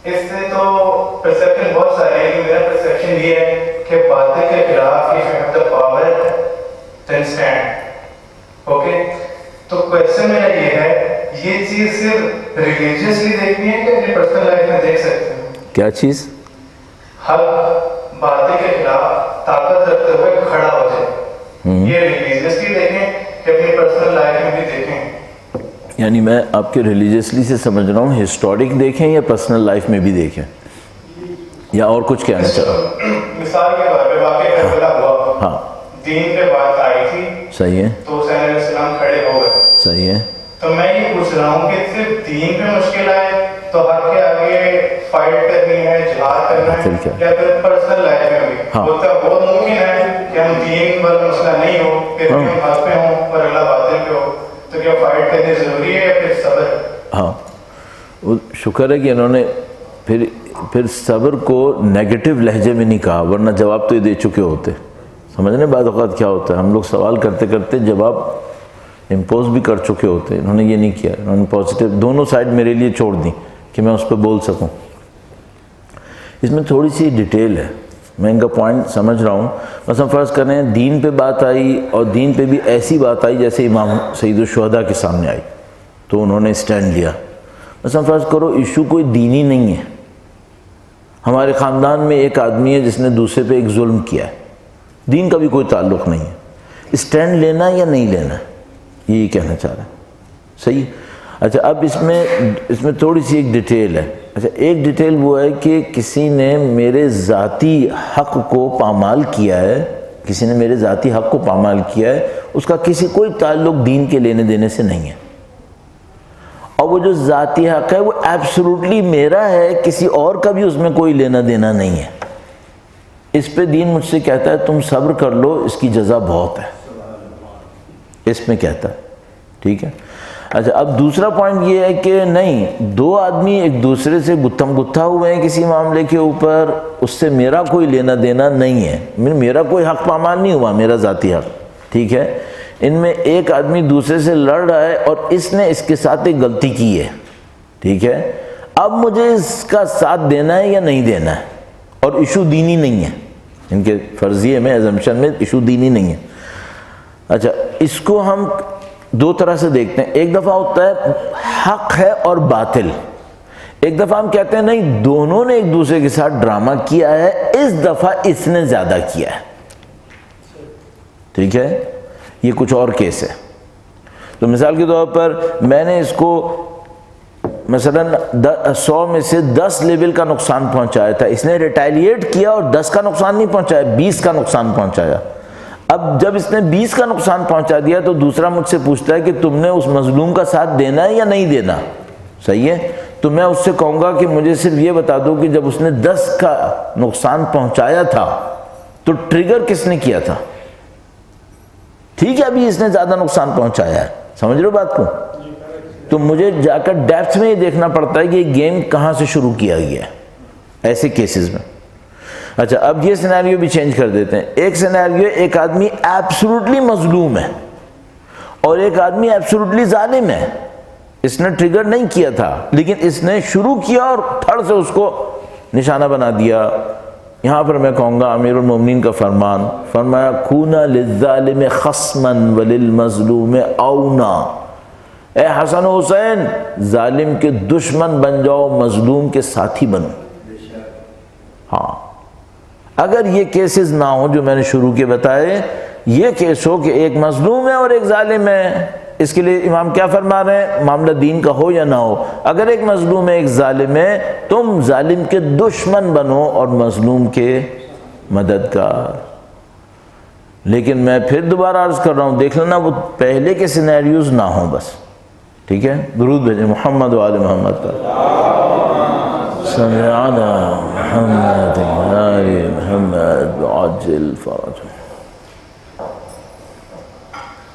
اس سے تو پرسیپشن بہت سارے ہیں، لیکن میرا پرسیپشن یہ ہے کہ باطل کے خلاف if you have the power then stand۔ Okay, تو کویسچن میرا یہ ہے، یہ چیز صرف ریلیجیسلی دیکھنی ہے کہ اپنی پرسنل لائف میں دیکھ سکتے ہیں؟ کیا چیز؟ حق باطل کے خلاف طاقت رکھتے ہوئے کھڑا ہو جائے، یہ ریلیجیسلی دیکھیں کہ اپنی پرسنل لائف میں بھی دیکھیں؟ یعنی میں آپ کے ریلیجیسلی سے سمجھ رہا ہوں ہسٹورک دیکھیں یا پرسنل لائف میں بھی دیکھیں، یا اور کچھ کہنا چاہ رہا ہوں؟ مثال کے طور پہ واقعہ کربلا ہوا، ہاں دین پہ بات آئی تھی، صحیح ہے، تو حسین علیہ السلام کھڑے ہو گئے۔ صحیح ہے، تو میں یہ پوچھ رہا ہوں کہ صرف دین پہ مشکل آئے تو حق کے آگے فائٹ کرنی ہے، جہاد کرنا ہے، یا پھر پرسنل لائف میں بھی ہوتا ہے؟ بہت ممکن ہے کہ ہم دین والا مسئلہ نہیں ہو، پھر بھی ہم حق پہ ہوں اور اللہ باطل پہ ہو، تو کیا فائٹ کرنی ضروری ہے یا پھر صبر؟ ہاں شکر ہے کہ انہوں نے پھر صبر کو نیگیٹو لہجے میں نہیں کہا، ورنہ جواب تو یہ دے چکے ہوتے۔ سمجھنے بعض اوقات کیا ہوتا ہے، ہم لوگ سوال کرتے کرتے جواب امپوز بھی کر چکے ہوتے ہیں، انہوں نے یہ نہیں کیا، انہوں نے پازیٹیو دونوں سائڈ میرے لیے چھوڑ دیں کہ میں اس پہ بول سکوں۔ اس میں تھوڑی سی ڈیٹیل ہے، میں ان کا پوائنٹ سمجھ رہا ہوں۔ مثلا فرض کریں دین پہ بات آئی، اور دین پہ بھی ایسی بات آئی جیسے امام سید الشہداء کے سامنے آئی، تو انہوں نے اسٹینڈ لیا۔ مثلا فرض کرو ایشو کوئی دینی نہیں ہے، ہمارے خاندان میں ایک آدمی ہے جس نے دوسرے پہ ایک ظلم کیا ہے، دین کا بھی کوئی تعلق نہیں ہے، اسٹینڈ لینا یا نہیں لینا، یہی کہنا چاہ رہا ہے، صحیح؟ اچھا اب اس میں تھوڑی سی ایک ڈیٹیل ہے۔ اچھا ایک ڈیٹیل وہ ہے کہ کسی نے میرے ذاتی حق کو پامال کیا ہے، کسی نے میرے ذاتی حق کو پامال کیا ہے، اس کا کوئی تعلق دین کے لینے دینے سے نہیں ہے، اور وہ جو ذاتی حق ہے وہ ایبسولوٹلی میرا ہے، کسی اور کا بھی اس میں کوئی لینا دینا نہیں ہے۔ اس پہ دین مجھ سے کہتا ہے تم صبر کر لو، اس کی جزا بہت ہے، اس میں کہتا ہے، ٹھیک ہے؟ اچھا اب دوسرا پوائنٹ یہ ہے کہ نہیں، دو آدمی ایک دوسرے سے گتھم گتھا ہوئے ہیں کسی معاملے کے اوپر، اس سے میرا کوئی لینا دینا نہیں ہے، میرا کوئی حق پامال نہیں ہوا، میرا ذاتی حق، ٹھیک ہے؟ ان میں ایک آدمی دوسرے سے لڑ رہا ہے اور اس نے اس کے ساتھ ایک غلطی کی ہے، ٹھیک ہے؟ اب مجھے اس کا ساتھ دینا ہے یا نہیں دینا ہے، اور ایشو دینی نہیں ہے، ان کے فرضیے میں ایزمپشن میں ایشو دینی نہیں ہے۔ اچھا اس کو ہم دو طرح سے دیکھتے ہیں، ایک دفعہ ہوتا ہے حق ہے اور باطل، ایک دفعہ ہم کہتے ہیں نہیں دونوں نے ایک دوسرے کے ساتھ ڈرامہ کیا ہے، اس دفعہ اس نے زیادہ کیا ہے، ٹھیک ہے؟ یہ کچھ اور کیس ہے۔ تو مثال کے طور پر میں نے اس کو مثلا 100 میں سے 10 لیول کا نقصان پہنچایا تھا، اس نے ریٹیلیٹ کیا اور 10 کا نقصان نہیں پہنچایا، 20 کا نقصان پہنچایا۔ اب جب اس نے 20 کا نقصان پہنچا دیا تو دوسرا مجھ سے پوچھتا ہے کہ تم نے اس مظلوم کا ساتھ دینا ہے یا نہیں دینا، صحیح ہے؟ تو میں اس سے کہوں گا کہ مجھے صرف یہ بتا دو کہ جب اس نے 10 کا نقصان پہنچایا تھا تو ٹریگر کس نے کیا تھا؟ ٹھیک ہے ابھی اس نے زیادہ نقصان پہنچایا ہے، سمجھ رہے ہو بات کو؟ تو مجھے جا کر ڈیپتھ میں یہ دیکھنا پڑتا ہے کہ یہ گیم کہاں سے شروع کیا گیا ہے ایسے کیسز میں۔ اچھا اب یہ سینیریو بھی چینج کر دیتے ہیں۔ ایک سینیریو، ایک آدمی ایبسولوٹلی مظلوم ہے اور ایک آدمی ایبسولوٹلی ظالم ہے، اس نے ٹریگر نہیں کیا تھا لیکن اس نے شروع کیا اور پھڑ سے اس کو نشانہ بنا دیا۔ یہاں پر میں کہوں گا امیر المومنین کا فرمان، فرمایا کُونَ لِلظَّالِمِ خَصْمًا وَلِلْمَظْلُومِ عَوْنًا، اے حسن و حسین ظالم کے دشمن بن جاؤ، مظلوم کے ساتھی بنو۔ ہاں اگر یہ کیسز نہ ہوں جو میں نے شروع کے بتائے، یہ کیس ہو کہ ایک مظلوم ہے اور ایک ظالم ہے، اس کے لیے امام کیا فرما رہے ہیں؟ معاملہ دین کا ہو یا نہ ہو، اگر ایک مظلوم ہے ایک ظالم ہے، تم ظالم کے دشمن بنو اور مظلوم کے مددگار۔ لیکن میں پھر دوبارہ عرض کر رہا ہوں، دیکھ لینا وہ پہلے کے سینیریوز نہ ہوں بس، ٹھیک ہے؟ درود بھیجیں محمد و آل محمد پر، صلی علی محمد و آل محمد وعجل فرجہ۔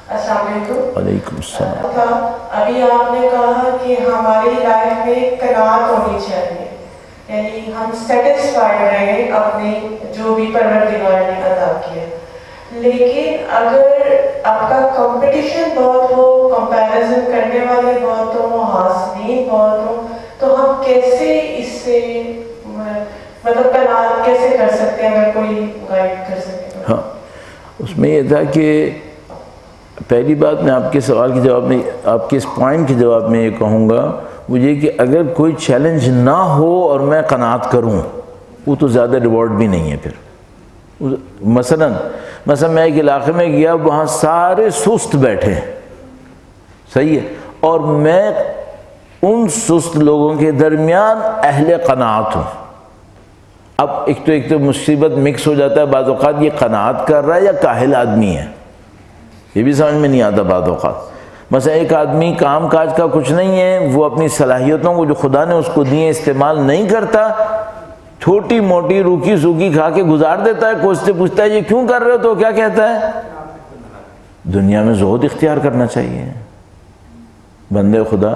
السلام علیکم۔ وعلیکم السلام۔ ابھی آپ نے کہا کہ ہماری لائف میں قناعت ہونی چاہیے، یعنی ہم سیٹسفائیڈ رہیں اپنے جو بھی پروردگار نے عطا کیا، لیکن اگر آپ کا کمپٹیشن بہت ہو، کمپیریزن کرنے والے بہت ہوں، حاسدین بہت ہوں، تو ہم کیسے اس سے مطلب قناعت کیسے کر سکتے ہیں؟ اگر کوئی گائیڈ کر سکے۔ ہاں اس میں یہ تھا کہ پہلی بات میں آپ کے سوال کے جواب میں، آپ کے اس پوائنٹ کے جواب میں یہ کہوں گا وہ یہ کہ اگر کوئی چیلنج نہ ہو اور میں قناعت کروں، وہ تو زیادہ ریوارڈ بھی نہیں ہے پھر۔ مثلا میں ایک علاقے میں گیا، وہاں سارے سست بیٹھے، صحیح ہے، اور میں ان سست لوگوں کے درمیان اہل قناعت ہوں۔ اب ایک تو مصیبت مکس ہو جاتا ہے، بعض اوقات یہ قناعت کر رہا ہے یا کاہل آدمی ہے، یہ بھی سمجھ میں نہیں آتا بعض اوقات۔ مثلا ایک آدمی کام کاج کا کچھ نہیں ہے، وہ اپنی صلاحیتوں کو جو خدا نے اس کو دی ہیں استعمال نہیں کرتا، چھوٹی موٹی روکی سوکی کھا کے گزار دیتا ہے، کوئی سے پوچھتا ہے یہ کیوں کر رہے ہو تو کیا کہتا ہے؟ دنیا میں زہد اختیار کرنا چاہیے۔ بندے خدا،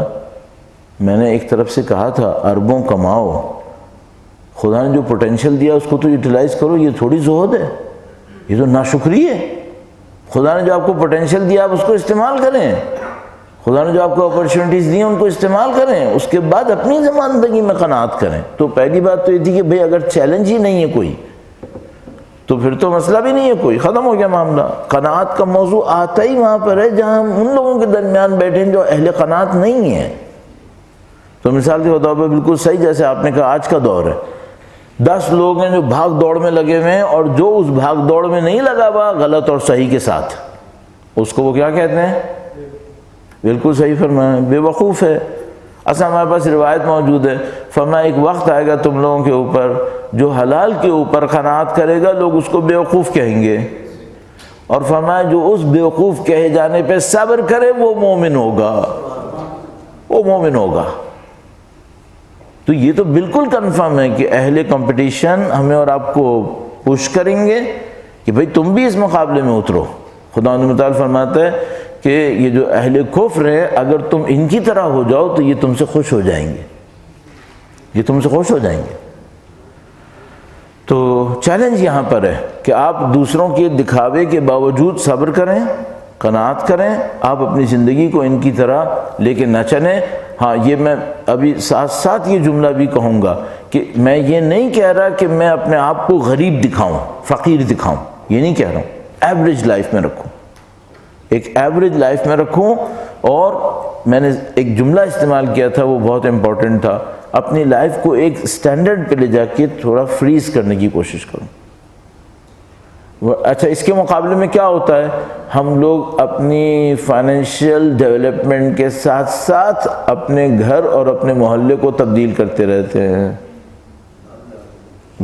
میں نے ایک طرف سے کہا تھا اربوں کماؤ، خدا نے جو پوٹینشیل دیا اس کو تو یوٹیلائز کرو، یہ تھوڑی زہد ہے، یہ تو ناشکری ہے۔ خدا نے جو آپ کو پوٹینشیل دیا آپ اس کو استعمال کریں، خدا نے جو آپ کو اپرچونٹیز دی ہیں ان کو استعمال کریں، اس کے بعد اپنی زندگی میں قناعت کریں۔ تو پہلی بات تو یہ تھی کہ بھئی اگر چیلنج ہی نہیں ہے کوئی تو پھر تو مسئلہ بھی نہیں ہے کوئی، ختم ہو گیا معاملہ۔ قناعت کا موضوع آتا ہی وہاں پر ہے جہاں ہم ان لوگوں کے درمیان بیٹھے ہیں جو اہل قناعت نہیں ہیں۔ تو مثال کے طور پر بالکل صحیح جیسے آپ نے کہا آج کا دور ہے، 10 لوگ ہیں جو بھاگ دوڑ میں لگے ہوئے ہیں، اور جو اس بھاگ دوڑ میں نہیں لگا ہوا غلط اور صحیح کے ساتھ، اس کو وہ کیا کہتے ہیں؟ بالکل صحیح فرمایا، بے وقوف ہے۔ اصلا ہمارے پاس روایت موجود ہے، فرمایا ایک وقت آئے گا تم لوگوں کے اوپر جو حلال کے اوپر قناعت کرے گا لوگ اس کو بے وقوف کہیں گے، اور فرمایا جو اس بے وقوف کہے جانے پہ صبر کرے وہ مومن ہوگا، وہ مومن ہوگا۔ تو یہ تو بالکل کنفرم ہے کہ اہل کمپٹیشن ہمیں اور آپ کو پش کریں گے کہ بھئی تم بھی اس مقابلے میں اترو۔ خدا متعال فرماتا ہے کہ یہ جو اہل کفر ہے اگر تم ان کی طرح ہو جاؤ تو یہ تم سے خوش ہو جائیں گے، یہ تم سے خوش ہو جائیں گے۔ تو چیلنج یہاں پر ہے کہ آپ دوسروں کے دکھاوے کے باوجود صبر کریں، قناعت کریں، آپ اپنی زندگی کو ان کی طرح لے کے نہ چلیں۔ ہاں یہ میں ابھی ساتھ ساتھ یہ جملہ بھی کہوں گا کہ میں یہ نہیں کہہ رہا کہ میں اپنے آپ کو غریب دکھاؤں، فقیر دکھاؤں، یہ نہیں کہہ رہا ہوں۔ ایوریج لائف میں رکھوں، ایک ایوریج لائف میں رکھوں، اور میں نے ایک جملہ استعمال کیا تھا وہ بہت امپورٹنٹ تھا، اپنی لائف کو ایک سٹینڈرڈ پہ لے جا کے تھوڑا فریز کرنے کی کوشش کروں۔ اچھا اس کے مقابلے میں کیا ہوتا ہے، ہم لوگ اپنی فائنینشیل ڈیولپمنٹ کے ساتھ ساتھ اپنے گھر اور اپنے محلے کو تبدیل کرتے رہتے ہیں۔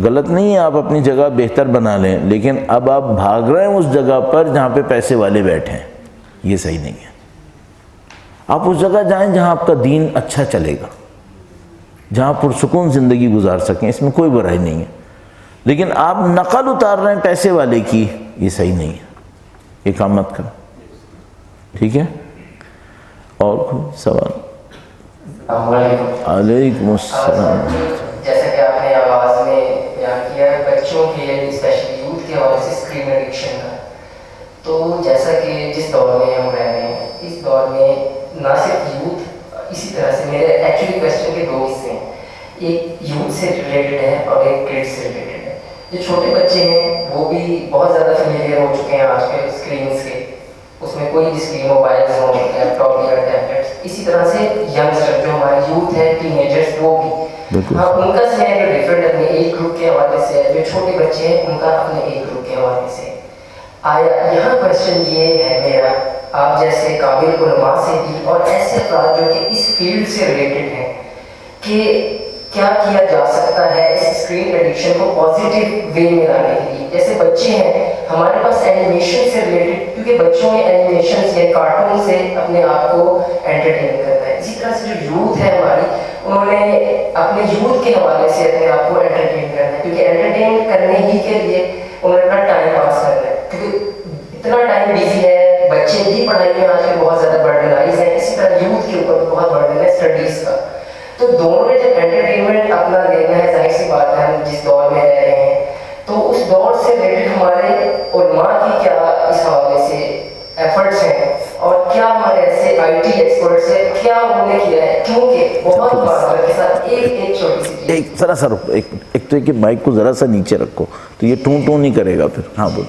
غلط نہیں ہے آپ اپنی جگہ بہتر بنا لیں، لیکن اب آپ بھاگ رہے ہیں اس جگہ پر جہاں پہ پیسے والے بیٹھے ہیں، یہ صحیح نہیں ہے۔ آپ اس جگہ جائیں جہاں آپ کا دین اچھا چلے گا، جہاں پرسکون زندگی گزار سکیں، اس میں کوئی برائی نہیں ہے۔ لیکن آپ نقل اتار رہے ہیں پیسے والے کی، یہ صحیح نہیں ہے، یہ کام مت کریں۔ ٹھیک ہے؟ اور کوئی سوال؟ علیکم السلام. جیسا کہ آپ نے آواز میں بیان کیا بچوں کے اسپیشلی یوتھ کے حوالے سے اسکرین ایڈکشن کا، تو جیسا کہ جس دور میں ہم رہ رہے ہیں اس دور میں نہ صرف یوتھ، اسی طرح سے میرے ایکچولی کویسچن کے دو حصے ہیں، ایک یوتھ سے ریلیٹڈ ہے اور ایک کڈس سے ریلیٹڈ ہے. جو چھوٹے بچے ہیں وہ بھی بہت زیادہ فیملیئر ہو چکے ہیں آج کے اسکرینس کے، اس میں کوئی بھی اسکرین، موبائل ہوں، لیپ ٹاپ یا ٹیبلیٹس. اسی طرح سے ینگسٹر جو ہمارے یوتھ ہے، ٹین ایجرس، وہ بھی ہاں ان کا سینیریو ڈفرینٹ اپنے ایج گروپ کے حوالے سے ہے. جو چھوٹے بچے ہیں ان کا اپنے ایج گروپ کے حوالے سے. آیا یہاں کویسچن یہ ہے میرا، آپ جیسے قابل علماء سے بھی اور ایسے افراد جو کہ اس فیلڈ سے ریلیٹڈ ہیں، کہ کیا کیا جا سکتا ہے اس اسکرین ایڈکشن کو پازیٹیو وے میں لانے کے لیے. جیسے بچے ہیں ہمارے پاس اینیمیشن سے ریلیٹڈ، کیونکہ بچوں میں اینیمیشن یا کارٹون سے اپنے آپ کو انٹرٹین کرنا ہے. اسی طرح سے جو یوتھ ہے ہماری، انہوں نے اپنے یوتھ کے حوالے سے اپنے آپ کو انٹرٹین کرنا ہے، کیونکہ انٹرٹین کرنے ہی کے لیے انہوں نے اپنا ٹائم پاس کرنا ہے، کیونکہ اتنا ٹائم بزی ہے. بچے بھی پڑھائی میں آج کل بہت زیادہ برڈنائز ہیں، اسی طرح یوتھ کے اوپر بہت برڈن ہے اسٹڈیز کا. تو دونوں نے جب انٹرٹینمنٹ اپنا لینا ہے، ظاہر سی بات ہے ہم جس دور میں رہ رہے ہیں، تو اس دور سے ریلیٹڈ ہمارے علماء کی کیا اس حوالے سے ایفرٹس ہیں، اور کیا ہمارے ایسے آئی ٹی ایکسپرٹس ہیں، کیا انہوں نے کیا ہے. کیونکہ بہت معذرت کے ساتھ ایک چھوٹی سی چیز، ایک ذرا سا رکو، ایک تو یہ کہ مائک کو ذرا سا نیچے رکھو تو یہ ٹون ٹون نہیں کرے گا پھر. ہاں بول.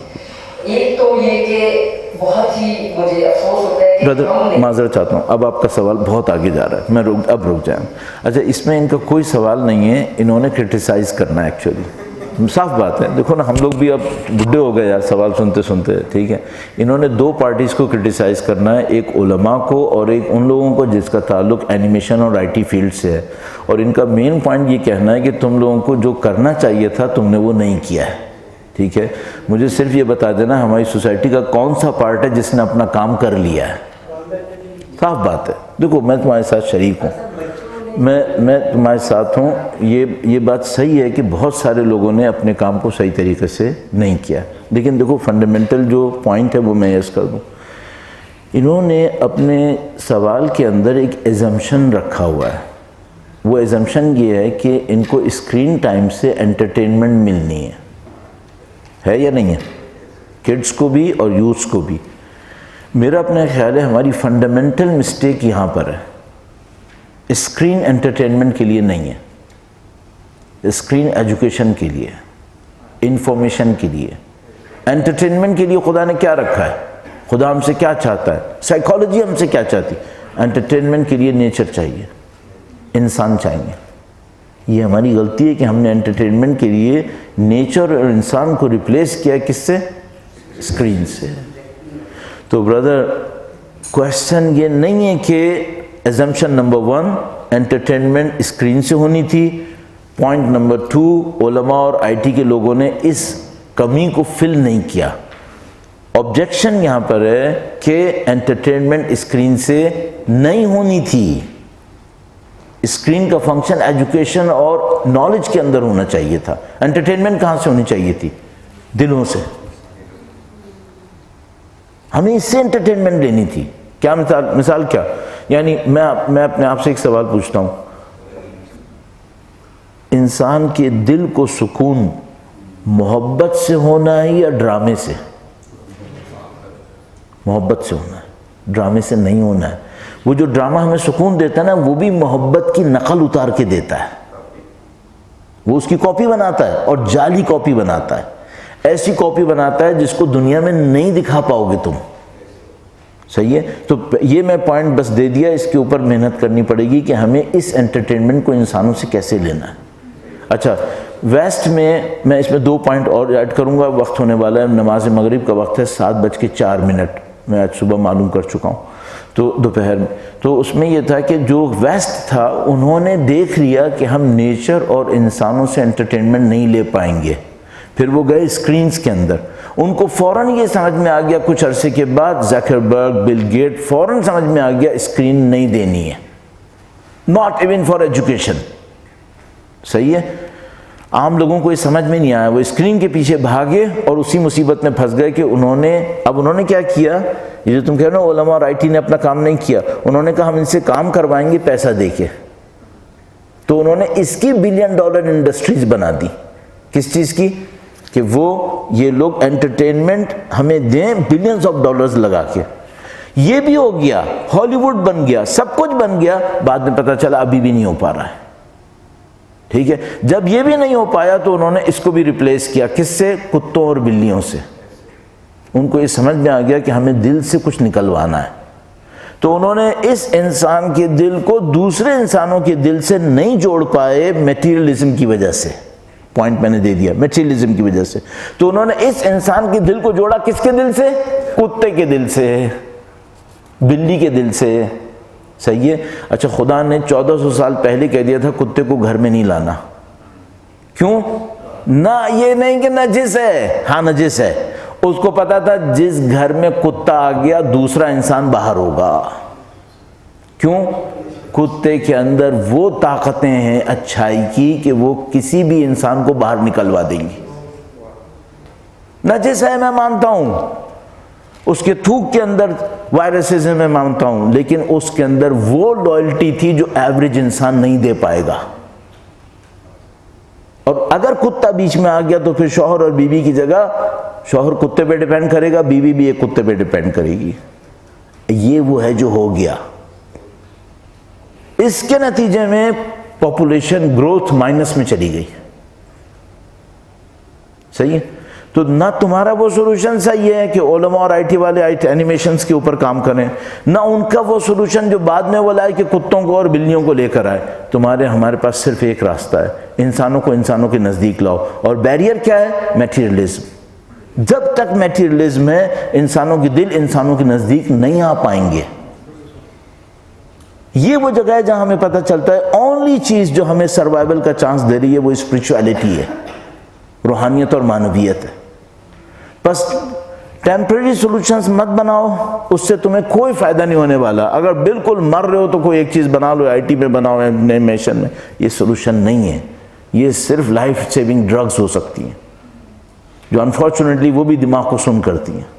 ایک تو یہ کہ بہت ہی مجھے افسوس ہوتا ہے کہ برادر معذرت چاہتا ہوں، اب آپ کا سوال بہت آگے جا رہا ہے، میں اب رک جائیں. اچھا اس میں ان کا کوئی سوال نہیں ہے، انہوں نے کرٹیسائز کرنا ہے. ایکچولی صاف بات ہے، دیکھو نا ہم لوگ بھی اب بڈھے ہو گئے یار سوال سنتے سنتے. ٹھیک ہے، انہوں نے دو پارٹیز کو کرٹیسائز کرنا ہے، ایک علماء کو اور ایک ان لوگوں کو جس کا تعلق اینیمیشن اور آئی ٹی فیلڈ سے ہے. اور ان کا مین پوائنٹ یہ کہنا ہے کہ تم لوگوں کو جو کرنا چاہیے تھا تم نے وہ نہیں کیا ہے. ٹھیک ہے، مجھے صرف یہ بتا دینا ہماری سوسائٹی کا کون سا پارٹ ہے جس نے اپنا کام کر لیا ہے. صاف بات ہے. دیکھو میں تمہارے ساتھ شریک ہوں، میں تمہارے ساتھ ہوں. یہ بات صحیح ہے کہ بہت سارے لوگوں نے اپنے کام کو صحیح طریقے سے نہیں کیا. لیکن دیکھو فنڈامنٹل جو پوائنٹ ہے وہ میں یس کر دوں. انہوں نے اپنے سوال کے اندر ایک ایزمپشن رکھا ہوا ہے. وہ ایزمپشن یہ ہے کہ ان کو اسکرین ٹائم سے انٹرٹینمنٹ ملنی ہے یا نہیں ہے، کڈس کو بھی اور یوتھس کو بھی. میرا اپنا خیال ہے ہماری فنڈامنٹل مسٹیک یہاں پر ہے. اسکرین انٹرٹینمنٹ کے لیے نہیں ہے، اسکرین ایجوکیشن کے لیے، انفارمیشن کے لیے. انٹرٹینمنٹ کے لیے خدا نے کیا رکھا ہے، خدا ہم سے کیا چاہتا ہے، سائیکالوجی ہم سے کیا چاہتی. انٹرٹینمنٹ کے لیے نیچر چاہیے، انسان چاہیے. یہ ہماری غلطی ہے کہ ہم نے انٹرٹینمنٹ کے لیے نیچر اور انسان کو ریپلیس کیا کس سے، اسکرین سے. تو برادر کویسچن یہ نہیں ہے کہ ایزمپشن نمبر 1 انٹرٹینمنٹ اسکرین سے ہونی تھی. پوائنٹ نمبر 2 علماء اور آئی ٹی کے لوگوں نے اس کمی کو فل نہیں کیا. آبجیکشن یہاں پر ہے کہ انٹرٹینمنٹ اسکرین سے نہیں ہونی تھی. اسکرین کا فنکشن ایجوکیشن اور نالج کے اندر ہونا چاہیے تھا. انٹرٹینمنٹ کہاں سے ہونی چاہیے تھی، دلوں سے. ہمیں اس سے انٹرٹینمنٹ لینی تھی. کیا مثال کیا، یعنی میں اپنے آپ سے ایک سوال پوچھتا ہوں، انسان کے دل کو سکون محبت سے ہونا ہے یا ڈرامے سے؟ محبت سے ہونا ہے، ڈرامے سے نہیں ہونا ہے. وہ جو ڈرامہ ہمیں سکون دیتا ہے نا، وہ بھی محبت کی نقل اتار کے دیتا ہے. وہ اس کی کاپی بناتا ہے اور جعلی کاپی بناتا ہے. ایسی کاپی بناتا ہے جس کو دنیا میں نہیں دکھا پاؤ گے تم. صحیح ہے. تو یہ میں پوائنٹ بس دے دیا، اس کے اوپر محنت کرنی پڑے گی کہ ہمیں اس انٹرٹینمنٹ کو انسانوں سے کیسے لینا ہے. اچھا ویسٹ میں اس میں 2 پوائنٹ اور ایڈ کروں گا. وقت ہونے والا ہے، نماز مغرب کا وقت ہے 7:04. میں آج صبح معلوم کر چکا ہوں، تو دوپہر میں. تو اس میں یہ تھا کہ جو ویسٹ تھا انہوں نے دیکھ لیا کہ ہم نیچر اور انسانوں سے انٹرٹینمنٹ نہیں لے پائیں گے. پھر وہ گئے اسکرینز کے اندر. ان کو فوراً یہ سمجھ میں آ گیا کچھ عرصے کے بعد، زکربرگ، بل گیٹ، فوراً سمجھ میں آ گیا اسکرین نہیں دینی ہے، ناٹ ایون فار ایجوکیشن. صحیح ہے. عام لوگوں کو یہ سمجھ میں نہیں آیا، وہ اسکرین کے پیچھے بھاگے اور اسی مصیبت میں پھنس گئے کہ انہوں نے کیا کیا، یہ جو تم کہہ رہے ہو علماء اور آئی ٹی نے اپنا کام نہیں کیا، انہوں نے کہا ہم ان سے کام کروائیں گے پیسہ دے کے، تو انہوں نے اس کی $1 بلین انڈسٹریز بنا دی۔ کس چیز کی؟ کہ وہ یہ لوگ انٹرٹینمنٹ ہمیں دیں $بلینز لگا کے۔ یہ بھی ہو گیا، ہالی ووڈ بن گیا، سب کچھ بن گیا، بعد میں پتہ چلا ابھی بھی نہیں ہو پا رہا ہے۔ ٹھیک ہے، جب یہ بھی نہیں ہو پایا تو انہوں نے اس کو بھی ریپلیس کیا، کس سے؟ کتوں اور بلیوں سے۔ ان کو یہ سمجھ میں آ گیا کہ ہمیں دل سے کچھ نکلوانا ہے، تو انہوں نے اس انسان کے دل کو دوسرے انسانوں کے دل سے نہیں جوڑ پائے میٹیریلزم کی وجہ سے۔ پوائنٹ میں نے دے دیا، میٹیریلزم کی وجہ سے۔ تو انہوں نے اس انسان کے دل کو جوڑا کس کے دل سے؟ کتے کے دل سے، بلی کے دل سے۔ صحیح ہے؟ اچھا، خدا نے 1400 سال پہلے کہہ دیا تھا کتے کو گھر میں نہیں لانا، کیوں؟ نہ یہ نہیں کہ نجس ہے، ہاں نجس ہے، اس کو پتا تھا جس گھر میں کتا آ گیا دوسرا انسان باہر ہوگا۔ کیوں؟ کتے کے اندر وہ طاقتیں ہیں اچھائی کی کہ وہ کسی بھی انسان کو باہر نکلوا دیں گی۔ نجس ہے میں مانتا ہوں، اس کے تھوک کے اندر وائرسز ہیں میں مانتا ہوں، لیکن اس کے اندر وہ لائلٹی تھی جو ایوریج انسان نہیں دے پائے گا۔ اور اگر کتا بیچ میں آ گیا تو پھر شوہر اور بیوی کی جگہ شوہر کتے پہ ڈیپینڈ کرے گا، بیوی بھی ایک کتے پہ ڈیپینڈ کرے گی۔ یہ وہ ہے جو ہو گیا۔ اس کے نتیجے میں پاپولیشن گروتھ مائنس میں چلی گئی۔ صحیح ہے؟ تو نہ تمہارا وہ سولوشن صحیح ہے کہ علماء اور آئی ٹی والے اینیمیشنز کے اوپر کام کریں، نہ ان کا وہ سولوشن جو بعد میں وہ لائے کہ کتوں کو اور بلیوں کو لے کر آئے۔ ہمارے پاس صرف ایک راستہ ہے، انسانوں کو انسانوں کے نزدیک لاؤ، اور بیریئر کیا ہے؟ میٹیریلزم۔ جب تک میٹیریلزم ہے انسانوں کے دل انسانوں کے نزدیک نہیں آ پائیں گے۔ یہ وہ جگہ ہے جہاں ہمیں پتہ چلتا ہے اونلی چیز جو ہمیں سروائیول کا چانس دے رہی ہے وہ اسپرچویلٹی ہے، روحانیت اور معنویت ہے۔ بس ٹیمپریری سولوشنز مت بناؤ، اس سے تمہیں کوئی فائدہ نہیں ہونے والا۔ اگر بالکل مر رہے ہو تو کوئی ایک چیز بنا لو، آئی ٹی میں بناؤ، اینیمیشن میں، یہ سولوشن نہیں ہے۔ یہ صرف لائف سیونگ ڈرگز ہو سکتی ہیں جو انفارچونیٹلی وہ بھی دماغ کو سن کرتی ہیں۔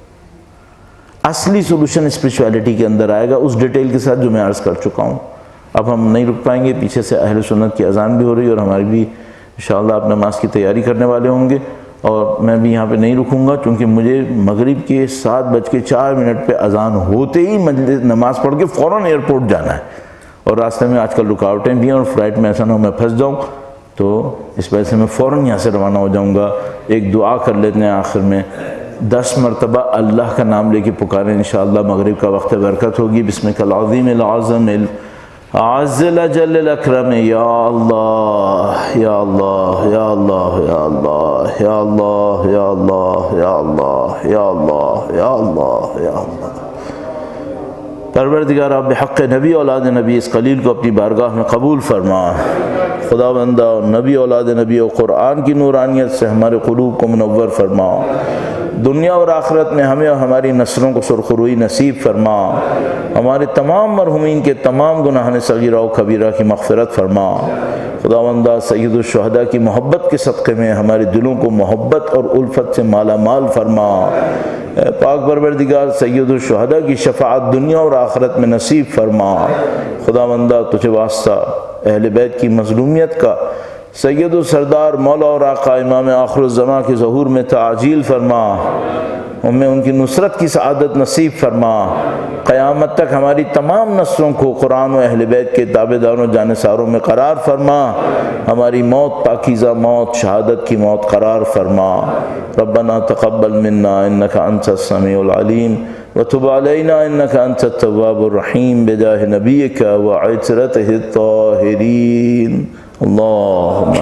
اصلی سولوشن اسپرچویلٹی کے اندر آئے گا، اس ڈیٹیل کے ساتھ جو میں عرض کر چکا ہوں۔ اب ہم نہیں رک پائیں گے، پیچھے سے اہل سنت کی اذان بھی ہو رہی ہے اور ہماری بھی انشاءاللہ آپ نماز کی تیاری کرنے والے ہوں گے، اور میں بھی یہاں پہ نہیں رکوں گا کیونکہ مجھے مغرب کے 7:04 پہ اذان ہوتے ہی نماز پڑھ کے فوراً ایئرپورٹ جانا ہے، اور راستے میں آج کل رکاوٹیں بھی ہیں اور فلائٹ میں ایسا نہ ہو میں پھنس جاؤں، تو اس وجہ سے میں فوراً یہاں سے روانہ ہو جاؤں گا۔ ایک دعا کر لیتے ہیں آخر میں، 10 مرتبہ اللہ کا نام لے کے پکاریں، انشاءاللہ مغرب کا وقت برکت ہوگی۔ بسمک العظیم العظم العز الاجل الاکرم، یا اللہ یا اللہ یا اللہ یا اللہ یا اللہ یا اللہ یا اللہ یا اللہ یا اللہ یا اللہ۔ پروردگار آپ بحق نبی اولاد نبی اس قلیل کو اپنی بارگاہ میں قبول فرما۔ خدا بندہ اور نبی اولاد نبی اور قرآن کی نورانیت سے ہمارے قلوب کو منور فرما، دنیا اور آخرت میں ہمیں اور ہماری نسلوں کو سرخروئی نصیب فرما، ہمارے تمام مرحومین کے تمام گناہان صغیرہ و کبیرہ کی مغفرت فرما۔ خداوندہ سید الشہداء کی محبت کے صدقے میں ہمارے دلوں کو محبت اور الفت سے مالا مال فرما۔ اے پاک پروردگار سید الشہداء کی شفاعت دنیا اور آخرت میں نصیب فرما۔ خداوندہ تجھے واسطہ اہل بیت کی مظلومیت کا سید و سردار مولا اور آقا امام آخر الزماں کے ظہور میں تعجیل فرما، ہمیں ان کی نصرت کی سعادت نصیب فرما۔ قیامت تک ہماری تمام نسلوں کو قرآن و اہل بیت کے تابعداروں جانثاروں میں قرار فرما، ہماری موت پاکیزہ موت شہادت کی موت قرار فرما۔ ربنا تقبل منا انک انت السمیع العلیم وتب علینا انک انت التواب الرحیم بجاہ نبیک وعترتہ الطاہرین۔ اللہم